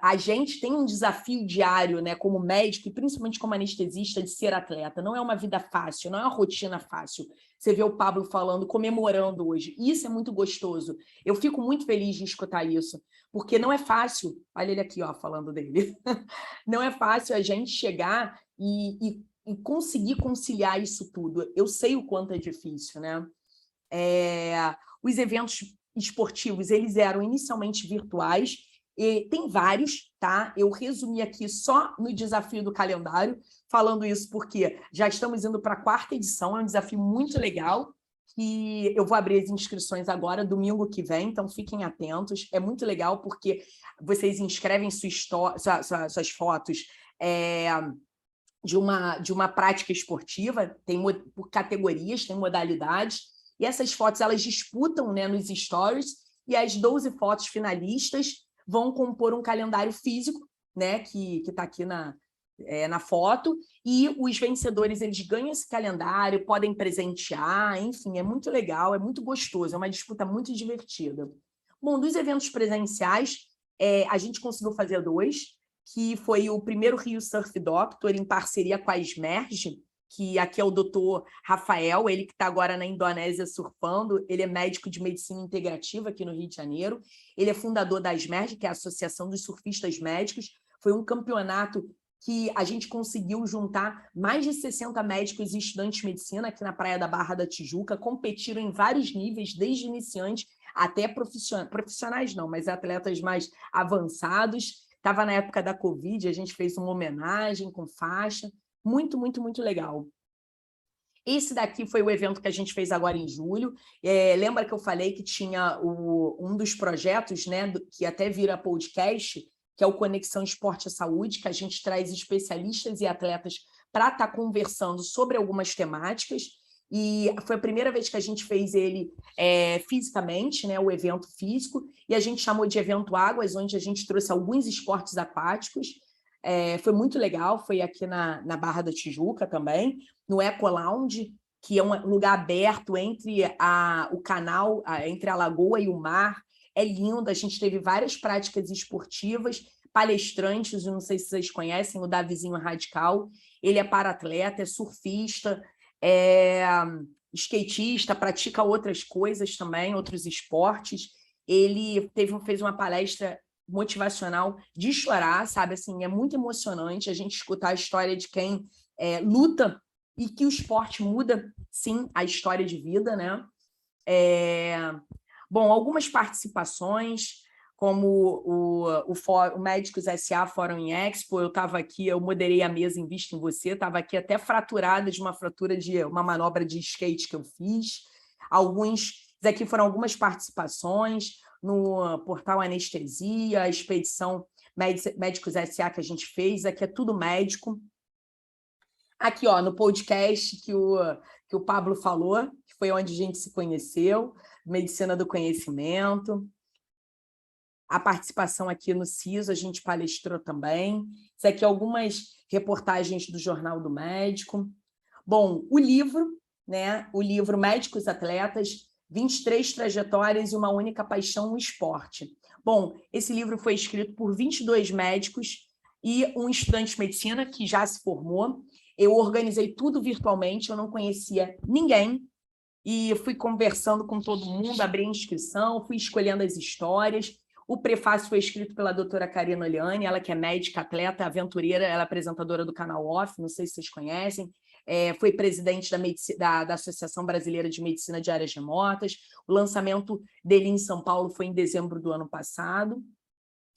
A gente tem um desafio diário, né, como médico e principalmente como anestesista, de ser atleta. Não é uma vida fácil, não é uma rotina fácil. Você vê o Pablo falando, comemorando hoje. Isso é muito gostoso. Eu fico muito feliz de escutar isso, porque não é fácil. Olha ele aqui, ó, falando dele. Não é fácil a gente chegar e conseguir conciliar isso tudo. Eu sei o quanto é difícil, né? Os eventos esportivos, eles eram inicialmente virtuais, e tem vários, tá? Eu resumi aqui só no desafio do calendário, falando isso porque já estamos indo para a 4ª edição, é um desafio muito legal, que eu vou abrir as inscrições agora, domingo que vem, então fiquem atentos. É muito legal porque vocês inscrevem suas fotos de uma prática esportiva, tem por categorias, tem modalidades, e essas fotos elas disputam, né, nos stories, e as 12 fotos finalistas vão compor um calendário físico, né, que está aqui na foto, e os vencedores eles ganham esse calendário, podem presentear, enfim, é muito legal, é muito gostoso, é uma disputa muito divertida. Bom, dos eventos presenciais, a gente conseguiu fazer 2, que foi o primeiro Rio Surf Doctor, em parceria com a Smerge, que aqui é o doutor Rafael, ele que está agora na Indonésia surfando, ele é médico de medicina integrativa aqui no Rio de Janeiro, ele é fundador da Smerge, que é a Associação dos Surfistas Médicos. Foi um campeonato que a gente conseguiu juntar mais de 60 médicos e estudantes de medicina aqui na Praia da Barra da Tijuca, competiram em vários níveis, desde iniciantes até profissionais não, mas atletas mais avançados. Estava na época da Covid, a gente fez uma homenagem com faixa, muito, muito, muito legal. Esse daqui foi o evento que a gente fez agora em julho. Lembra que eu falei que tinha um dos projetos, né, que até vira podcast, que é o Conexão Esporte e Saúde, que a gente traz especialistas e atletas para estar conversando sobre algumas temáticas. E foi a primeira vez que a gente fez ele fisicamente, né, o evento físico, e a gente chamou de Evento Águas, onde a gente trouxe alguns esportes aquáticos. Foi muito legal, foi aqui na Barra da Tijuca também, no Eco Lounge, que é um lugar aberto entre o canal, entre a lagoa e o mar. É lindo, a gente teve várias práticas esportivas, palestrantes, eu não sei se vocês conhecem, o Davizinho Radical, ele é para-atleta, é surfista, é skatista, pratica outras coisas também, outros esportes. Ele fez uma palestra motivacional de chorar, sabe? Assim, é muito emocionante a gente escutar a história de quem luta e que o esporte muda, sim, a história de vida, né? Bom, algumas participações, como o Médicos S.A. Fórum em Expo, eu estava aqui, eu moderei a mesa em Vista em Você, estava aqui até fraturada de uma fratura de uma manobra de skate que eu fiz. Aqui foram algumas participações no portal Anestesia, a expedição Médicos S.A. que a gente fez, aqui é tudo médico. Aqui, ó, no podcast que o Pablo falou, que foi onde a gente se conheceu, Medicina do Conhecimento. A participação aqui no CISO, a gente palestrou também. Isso aqui algumas reportagens do Jornal do Médico. Bom, o livro, né? O livro Médicos Atletas, 23 trajetórias e uma única paixão no esporte. Bom, esse livro foi escrito por 22 médicos e um estudante de medicina que já se formou. Eu organizei tudo virtualmente, eu não conhecia ninguém, e fui conversando com todo mundo, abri a inscrição, fui escolhendo as histórias. O prefácio foi escrito pela doutora Karina Oliani, ela que é médica, atleta, aventureira, ela é apresentadora do canal Off, não sei se vocês conhecem, foi presidente da Associação Brasileira de Medicina de Áreas Remotas. O lançamento dele em São Paulo foi em dezembro do ano passado.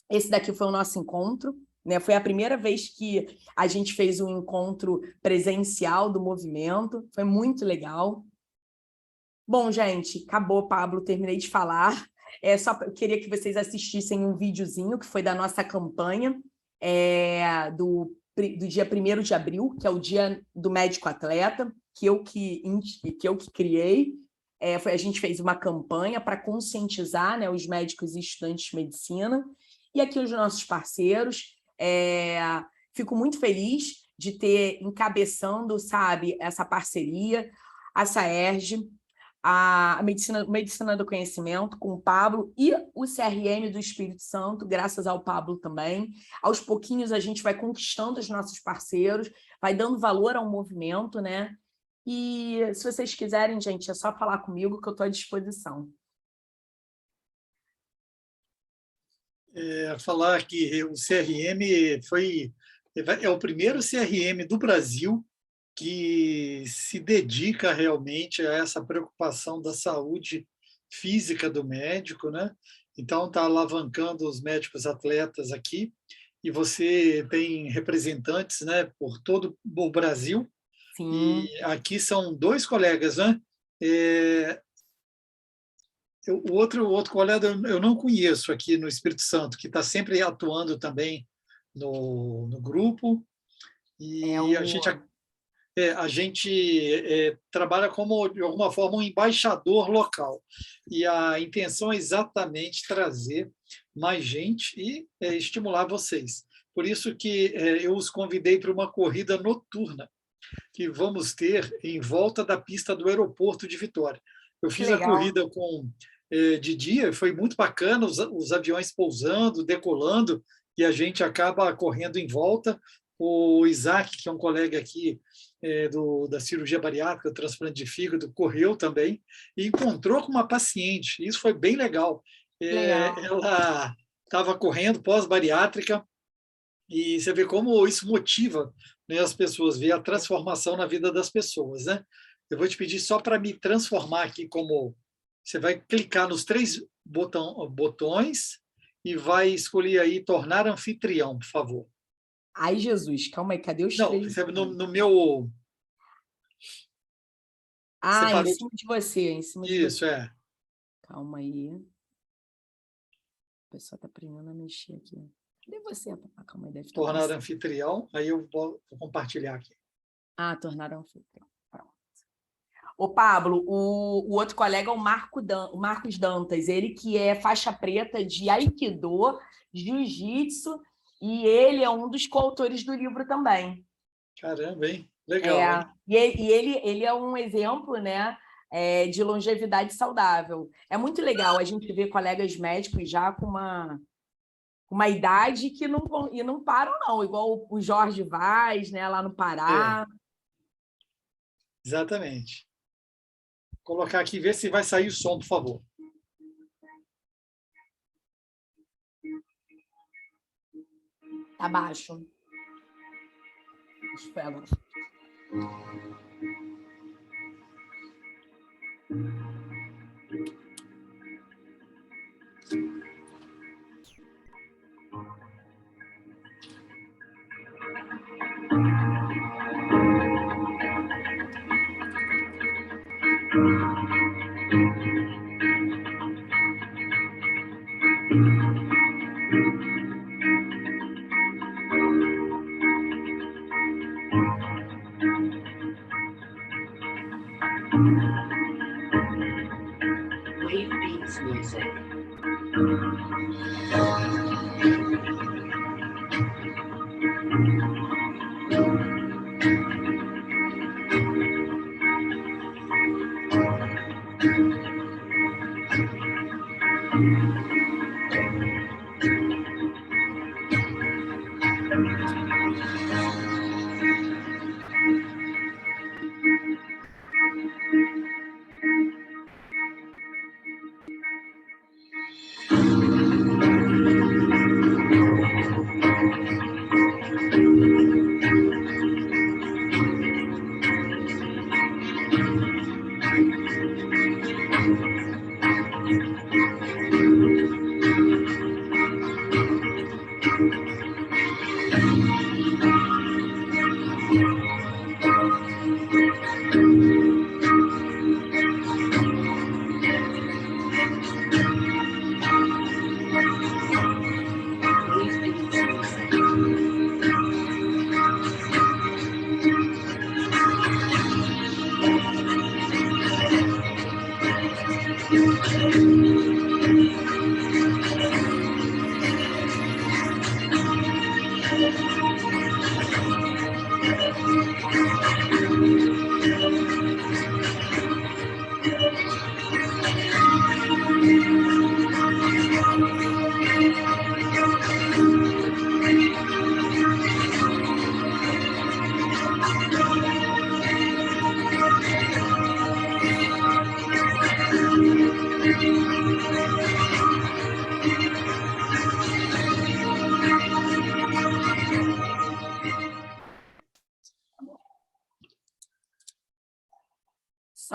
Esse daqui foi o nosso encontro, né? Foi a primeira vez que a gente fez um encontro presencial do movimento, foi muito legal. Bom, gente, acabou, Pablo, terminei de falar. Eu queria que vocês assistissem um videozinho que foi da nossa campanha do dia 1º de abril, que é o Dia do Médico Atleta, que eu que criei. A gente fez uma campanha para conscientizar, né, os médicos e estudantes de medicina. E aqui os nossos parceiros. Fico muito feliz de ter encabeçando, sabe, essa parceria, a Saerge, a Medicina do Conhecimento, com o Pablo, e o CRM do Espírito Santo, graças ao Pablo também. Aos pouquinhos a gente vai conquistando os nossos parceiros, vai dando valor ao movimento, né? E se vocês quiserem, gente, é só falar comigo que eu estou à disposição. Falar que o CRM é o primeiro CRM do Brasil que se dedica realmente a essa preocupação da saúde física do médico, né? Então, está alavancando os médicos atletas aqui, e você tem representantes, né, por todo o Brasil. Sim. E aqui são 2 colegas, né? O outro colega eu não conheço aqui no Espírito Santo, que está sempre atuando também no grupo, e a gente trabalha como, de alguma forma, um embaixador local. E a intenção é exatamente trazer mais gente e estimular vocês. Por isso que eu os convidei para uma corrida noturna que vamos ter em volta da pista do aeroporto de Vitória. Eu fiz a corrida de dia, foi muito bacana, os aviões pousando, decolando, e a gente acaba correndo em volta. O Isaac, que é um colega aqui da cirurgia bariátrica, transplante de fígado, correu também e encontrou com uma paciente. Isso foi bem legal. Ela estava correndo pós-bariátrica, e você vê como isso motiva, né, as pessoas, ver a transformação na vida das pessoas, né? Eu vou te pedir só para me transformar aqui como... Você vai clicar nos 3 botões e vai escolher aí tornar anfitrião, por favor. Ai, Jesus, calma aí, cadê os 3? Não, no meu... Em cima de você, em cima de você. Isso, Calma aí. A pessoa está aprendendo a mexer aqui. Cadê você, papai? Calma aí, deve estar tornar anfitrião, aí eu vou compartilhar aqui. Tornar anfitrião. Pronto. Ô, Pablo, o outro colega é o Marcos Dantas, ele que é faixa preta de Aikido, Jiu-Jitsu, e ele é um dos coautores do livro também. Caramba, hein? Legal, hein? E ele é um exemplo, né, de longevidade saudável. É muito legal a gente ver colegas médicos já com uma idade que não param, não, igual o Jorge Vaz, né, lá no Pará. Exatamente. Vou colocar aqui, ver se vai sair o som, por favor. Tá baixo. Espera.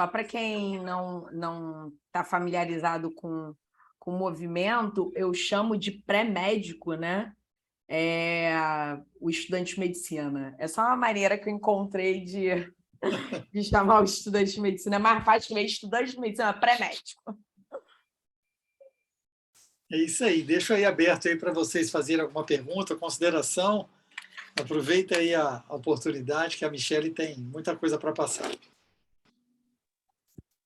Só para quem não está familiarizado com o movimento, eu chamo de pré-médico, né? O estudante de medicina. É só uma maneira que eu encontrei de chamar o estudante de medicina. É mais fácil ver estudante de medicina pré-médico. É isso aí. Deixo aí aberto aí para vocês fazerem alguma pergunta, consideração. Aproveita aí a oportunidade que a Michele tem muita coisa para passar.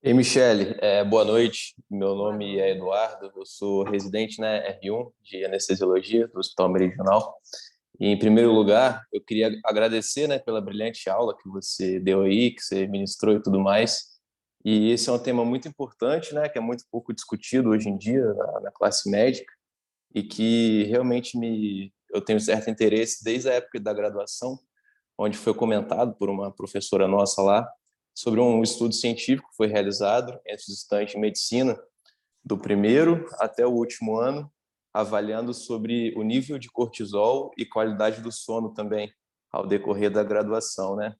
Ei, Michele, boa noite. Meu nome é Eduardo, eu sou residente na R1 de Anestesiologia do Hospital Meridional. E, em primeiro lugar, eu queria agradecer, né, pela brilhante aula que você deu aí, que você ministrou e tudo mais. E esse é um tema muito importante, né, que é muito pouco discutido hoje em dia na classe médica e que realmente eu tenho certo interesse desde a época da graduação, onde foi comentado por uma professora nossa lá, sobre um estudo científico que foi realizado entre os estudantes de medicina do primeiro até o último ano, avaliando sobre o nível de cortisol e qualidade do sono também, ao decorrer da graduação, né?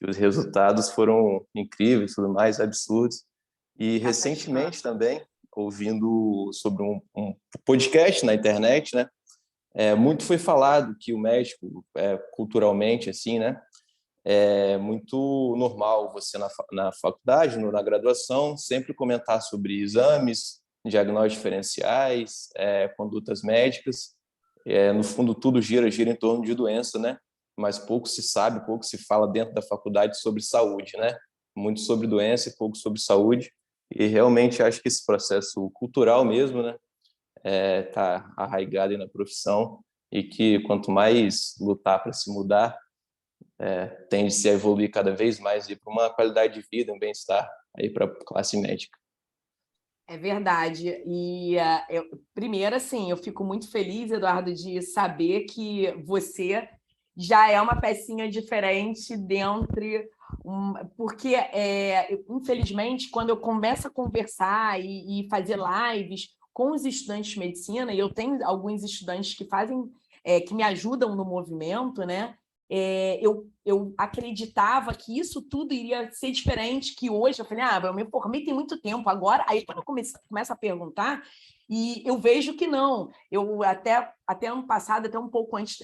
E os resultados foram incríveis, tudo mais, absurdos. E recentemente também, ouvindo sobre um podcast na internet, né? Muito foi falado que o médico, culturalmente, assim, né? É muito normal você na faculdade, na graduação, sempre comentar sobre exames, diagnósticos diferenciais, condutas médicas. No fundo, tudo gira em torno de doença, né? Mas pouco se sabe, pouco se fala dentro da faculdade sobre saúde, né? Muito sobre doença e pouco sobre saúde. E realmente acho que esse processo cultural mesmo, né? Tá arraigado aí na profissão e que quanto mais lutar para se mudar, tende-se a evoluir cada vez mais e para uma qualidade de vida, um bem-estar aí para a classe médica. É verdade. E primeiro, assim, eu fico muito feliz, Eduardo, de saber que você já é uma pecinha diferente dentre porque, infelizmente, quando eu começo a conversar e fazer lives com os estudantes de medicina, e eu tenho alguns estudantes que fazem, que me ajudam no movimento, né? Eu acreditava que isso tudo iria ser diferente, que hoje eu falei, eu me formei tem muito tempo, agora, aí quando eu começo a perguntar, e eu vejo que não, eu até ano passado, até um pouco antes,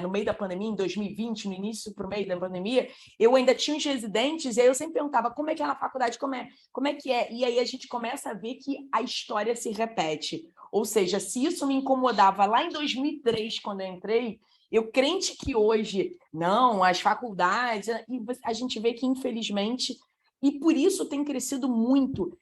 no meio da pandemia, em 2020, no início para o meio da pandemia, eu ainda tinha os residentes, e aí eu sempre perguntava como é que é na faculdade, como é que é, e aí a gente começa a ver que a história se repete, ou seja, se isso me incomodava lá em 2003, quando eu entrei, eu crente que hoje, não, as faculdades, e a gente vê que, infelizmente, e por isso tem crescido muito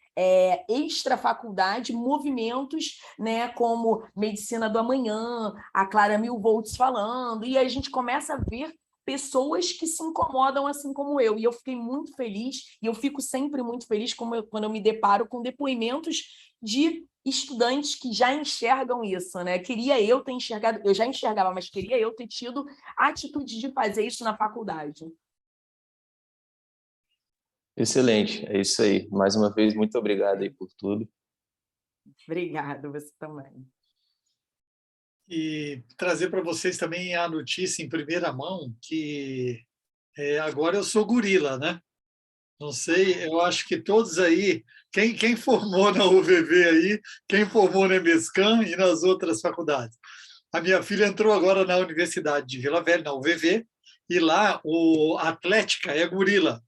extra-faculdade, movimentos, né, como Medicina do Amanhã, a Clara Milvolts falando, e a gente começa a ver pessoas que se incomodam assim como eu, e eu fiquei muito feliz, e eu fico sempre muito feliz quando eu me deparo com depoimentos de estudantes que já enxergam isso, né? Queria eu ter enxergado, eu já enxergava, mas queria eu ter tido a atitude de fazer isso na faculdade. Excelente, é isso aí. Mais uma vez, muito obrigado aí por tudo. Obrigada, você também. E trazer para vocês também a notícia em primeira mão que agora eu sou gorila, né? Não sei, eu acho que todos aí, quem formou na UVV aí, quem formou na EMESCAM e nas outras faculdades. A minha filha entrou agora na Universidade de Vila Velha, na UVV, e lá a Atlética é gorila.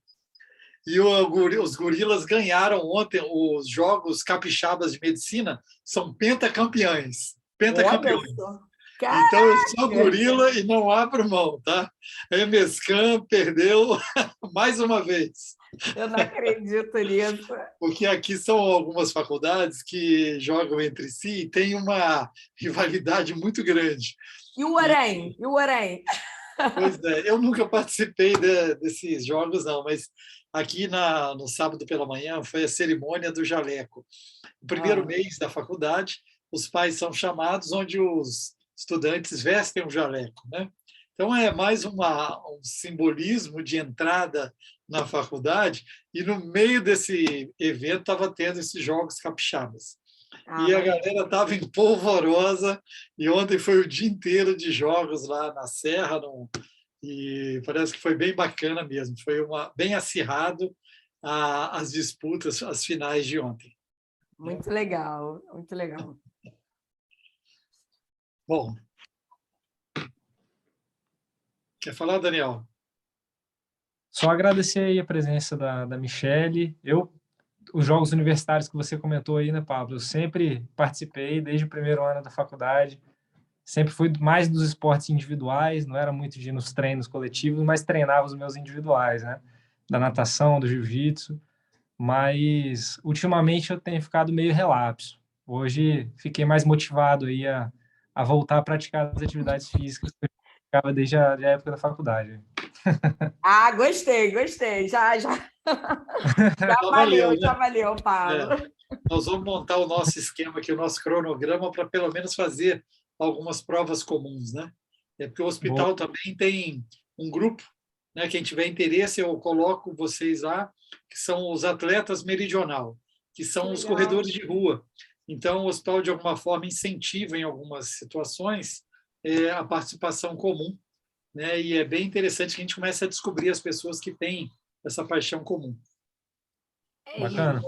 E os gorilas ganharam ontem os Jogos Capixabas de Medicina, são pentacampeões. Olha só. Então, eu sou Caraca! gorila e não abro mão, tá? A MSCAM perdeu mais uma vez. Eu não acredito nisso. Porque aqui são algumas faculdades que jogam entre si e tem uma rivalidade muito grande. E o Arém? E o Arém? Pois é, eu nunca participei desses jogos, não, mas aqui no sábado pela manhã foi a cerimônia do jaleco. O primeiro mês da faculdade, os pais são chamados, onde os estudantes vestem um jaleco, né? Então, é mais um simbolismo de entrada na faculdade, e no meio desse evento estava tendo esses Jogos Capixabas. E a galera estava em polvorosa, e ontem foi o dia inteiro de jogos lá na Serra, e parece que foi bem bacana mesmo, foi bem acirrado as disputas, as finais de ontem. Muito legal, muito legal. Bom, quer falar, Daniel? Só agradecer aí a presença da Michele. Os jogos universitários que você comentou aí, né, Pablo? Eu sempre participei desde o primeiro ano da faculdade. Sempre fui mais dos esportes individuais, não era muito de ir nos treinos coletivos, mas treinava os meus individuais, né? Da natação, do jiu-jitsu. Mas ultimamente eu tenho ficado meio relapso. Hoje fiquei mais motivado aí a voltar a praticar as atividades físicas que eu praticava desde a época da faculdade. Gostei. Já valeu, né? Já valeu, Paulo. Nós vamos montar o nosso esquema aqui, o nosso cronograma, para pelo menos fazer algumas provas comuns, né? Porque o hospital também tem um grupo, né? Quem tiver interesse, eu coloco vocês lá, que são os atletas meridional, que são os corredores de rua. Então, o hospital, de alguma forma, incentiva em algumas situações a participação comum, né? E é bem interessante que a gente comece a descobrir as pessoas que têm essa paixão comum. Bacana.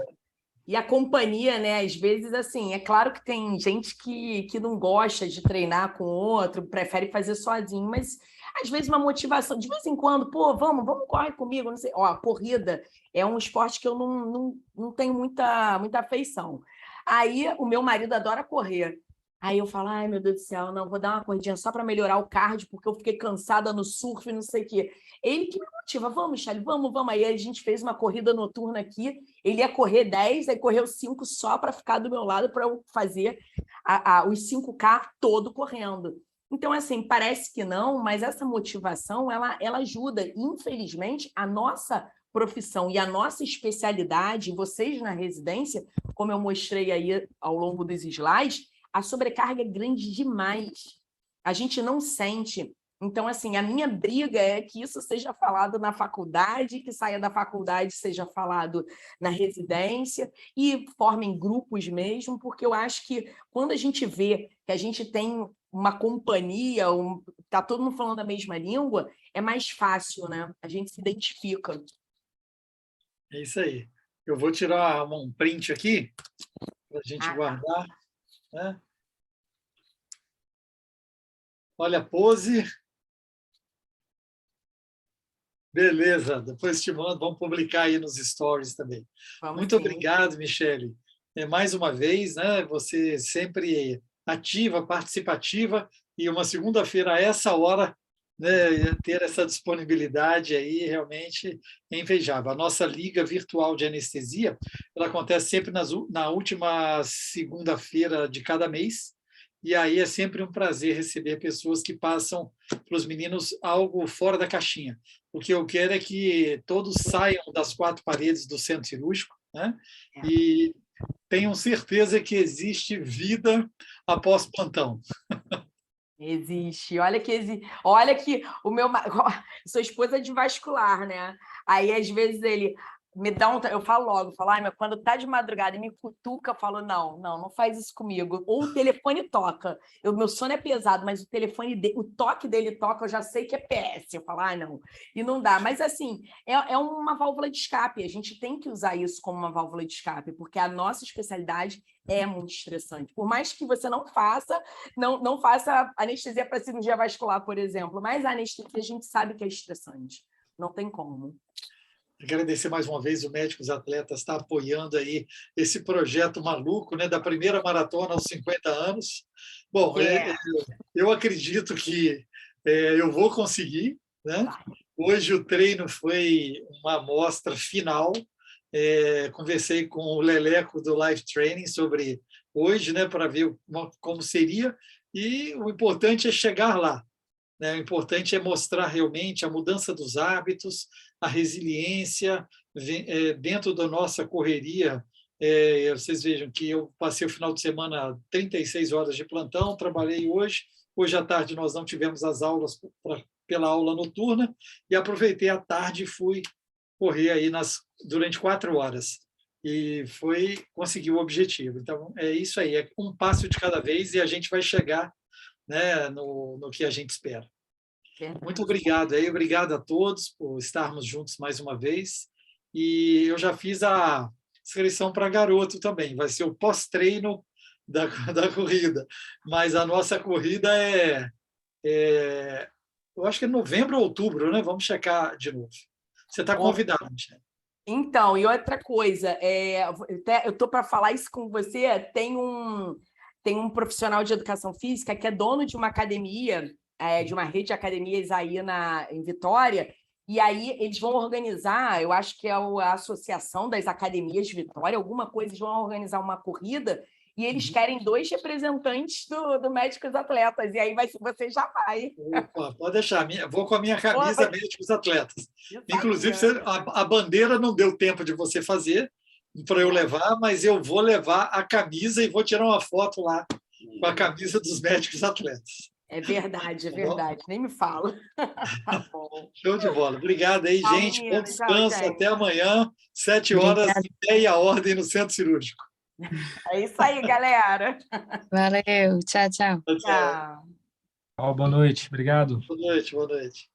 E a companhia, né? Às vezes, assim, é claro que tem gente que não gosta de treinar com outro, prefere fazer sozinho, mas às vezes uma motivação, de vez em quando, pô, vamos, corre comigo, não sei. Ó, a corrida é um esporte que eu não tenho muita afeição. Aí o meu marido adora correr. Aí eu falo, ai, meu Deus do céu, não, vou dar uma corridinha só para melhorar o cardio, porque eu fiquei cansada no surf, não sei o quê. Ele que me motiva, vamos, Michele, vamos. Aí a gente fez uma corrida noturna aqui, ele ia correr 10, aí correu 5 só para ficar do meu lado, para eu fazer os 5K todo correndo. Então, assim, parece que não, mas essa motivação, ela ajuda. Infelizmente, a nossa profissão e a nossa especialidade, vocês na residência, como eu mostrei aí ao longo dos slides, a sobrecarga é grande demais. A gente não sente. Então, assim, a minha briga é que isso seja falado na faculdade, que saia da faculdade, seja falado na residência e formem grupos mesmo, porque eu acho que quando a gente vê que a gente tem uma companhia, está todo mundo falando a mesma língua, é mais fácil, né? A gente se identifica. É isso aí. Eu vou tirar um print aqui para a gente guardar. Né? Olha a pose. Beleza, depois te mando, vamos publicar aí nos stories também. Muito obrigado, Michele. Mais uma vez, né? Você sempre ativa, participativa, e uma segunda-feira a essa hora, né, ter essa disponibilidade aí realmente é invejável. A nossa Liga Virtual de Anestesia, ela acontece sempre na última segunda-feira de cada mês, e aí é sempre um prazer receber pessoas que passam para os meninos algo fora da caixinha. O que eu quero é que todos saiam das 4 paredes do centro cirúrgico, né, e tenham certeza que existe vida após plantão. Existe. Olha que o meu sua esposa é de vascular, né? Aí às vezes ele, eu falo logo, ai, mas quando tá de madrugada e me cutuca, eu falo, não faz isso comigo. Ou o telefone toca. Meu sono é pesado, mas o toque dele toca, eu já sei que é PS. Eu falo, não. E não dá. Mas, assim, é uma válvula de escape. A gente tem que usar isso como uma válvula de escape, porque a nossa especialidade é muito estressante. Por mais que você não faça anestesia para cirurgia vascular, por exemplo, mas a anestesia a gente sabe que é estressante. Não tem como. Agradecer mais uma vez o Médicos Atletas está apoiando aí esse projeto maluco, né, da primeira maratona aos 50 anos. Bom, eu acredito que eu vou conseguir, né? Hoje o treino foi uma amostra final. Conversei com o Leleco do Life Training sobre hoje, né, para ver como seria, e o importante é chegar lá. O importante é mostrar realmente a mudança dos hábitos, a resiliência dentro da nossa correria. Vocês vejam que eu passei o final de semana 36 horas de plantão, trabalhei hoje. Hoje à tarde nós não tivemos as aulas pela aula noturna e aproveitei a tarde e fui correr aí durante 4 horas. E conseguir o objetivo. Então, é isso aí, é um passo de cada vez e a gente vai chegar, né, no que a gente espera. Muito obrigado. Obrigado a todos por estarmos juntos mais uma vez. E eu já fiz a inscrição para garoto também. Vai ser o pós-treino da corrida. Mas a nossa corrida eu acho que é novembro ou outubro, né? Vamos checar de novo. Você está convidado, Michele. Então, e outra coisa, eu estou para falar isso com você, tem um profissional de educação física que é dono de uma academia, de uma rede de academias aí em Vitória, e aí eles vão organizar, eu acho que é a Associação das Academias de Vitória, alguma coisa, eles vão organizar uma corrida, e eles querem 2 representantes do Médicos Atletas, e aí você já vai. Opa, pode deixar, vou com a minha camisa Médicos Atletas. Inclusive, a bandeira não deu tempo de você fazer para eu levar, mas eu vou levar a camisa e vou tirar uma foto lá com a camisa dos Médicos Atletas. É verdade, nem me fala. Tá bom. Show de bola. Obrigado aí, gente. Bom descanso. Tchau, até amanhã, 7h, em pé e a ordem no Centro Cirúrgico. É isso aí, galera. Valeu, tchau, tchau. Tchau. Boa noite, obrigado. Boa noite. Boa noite.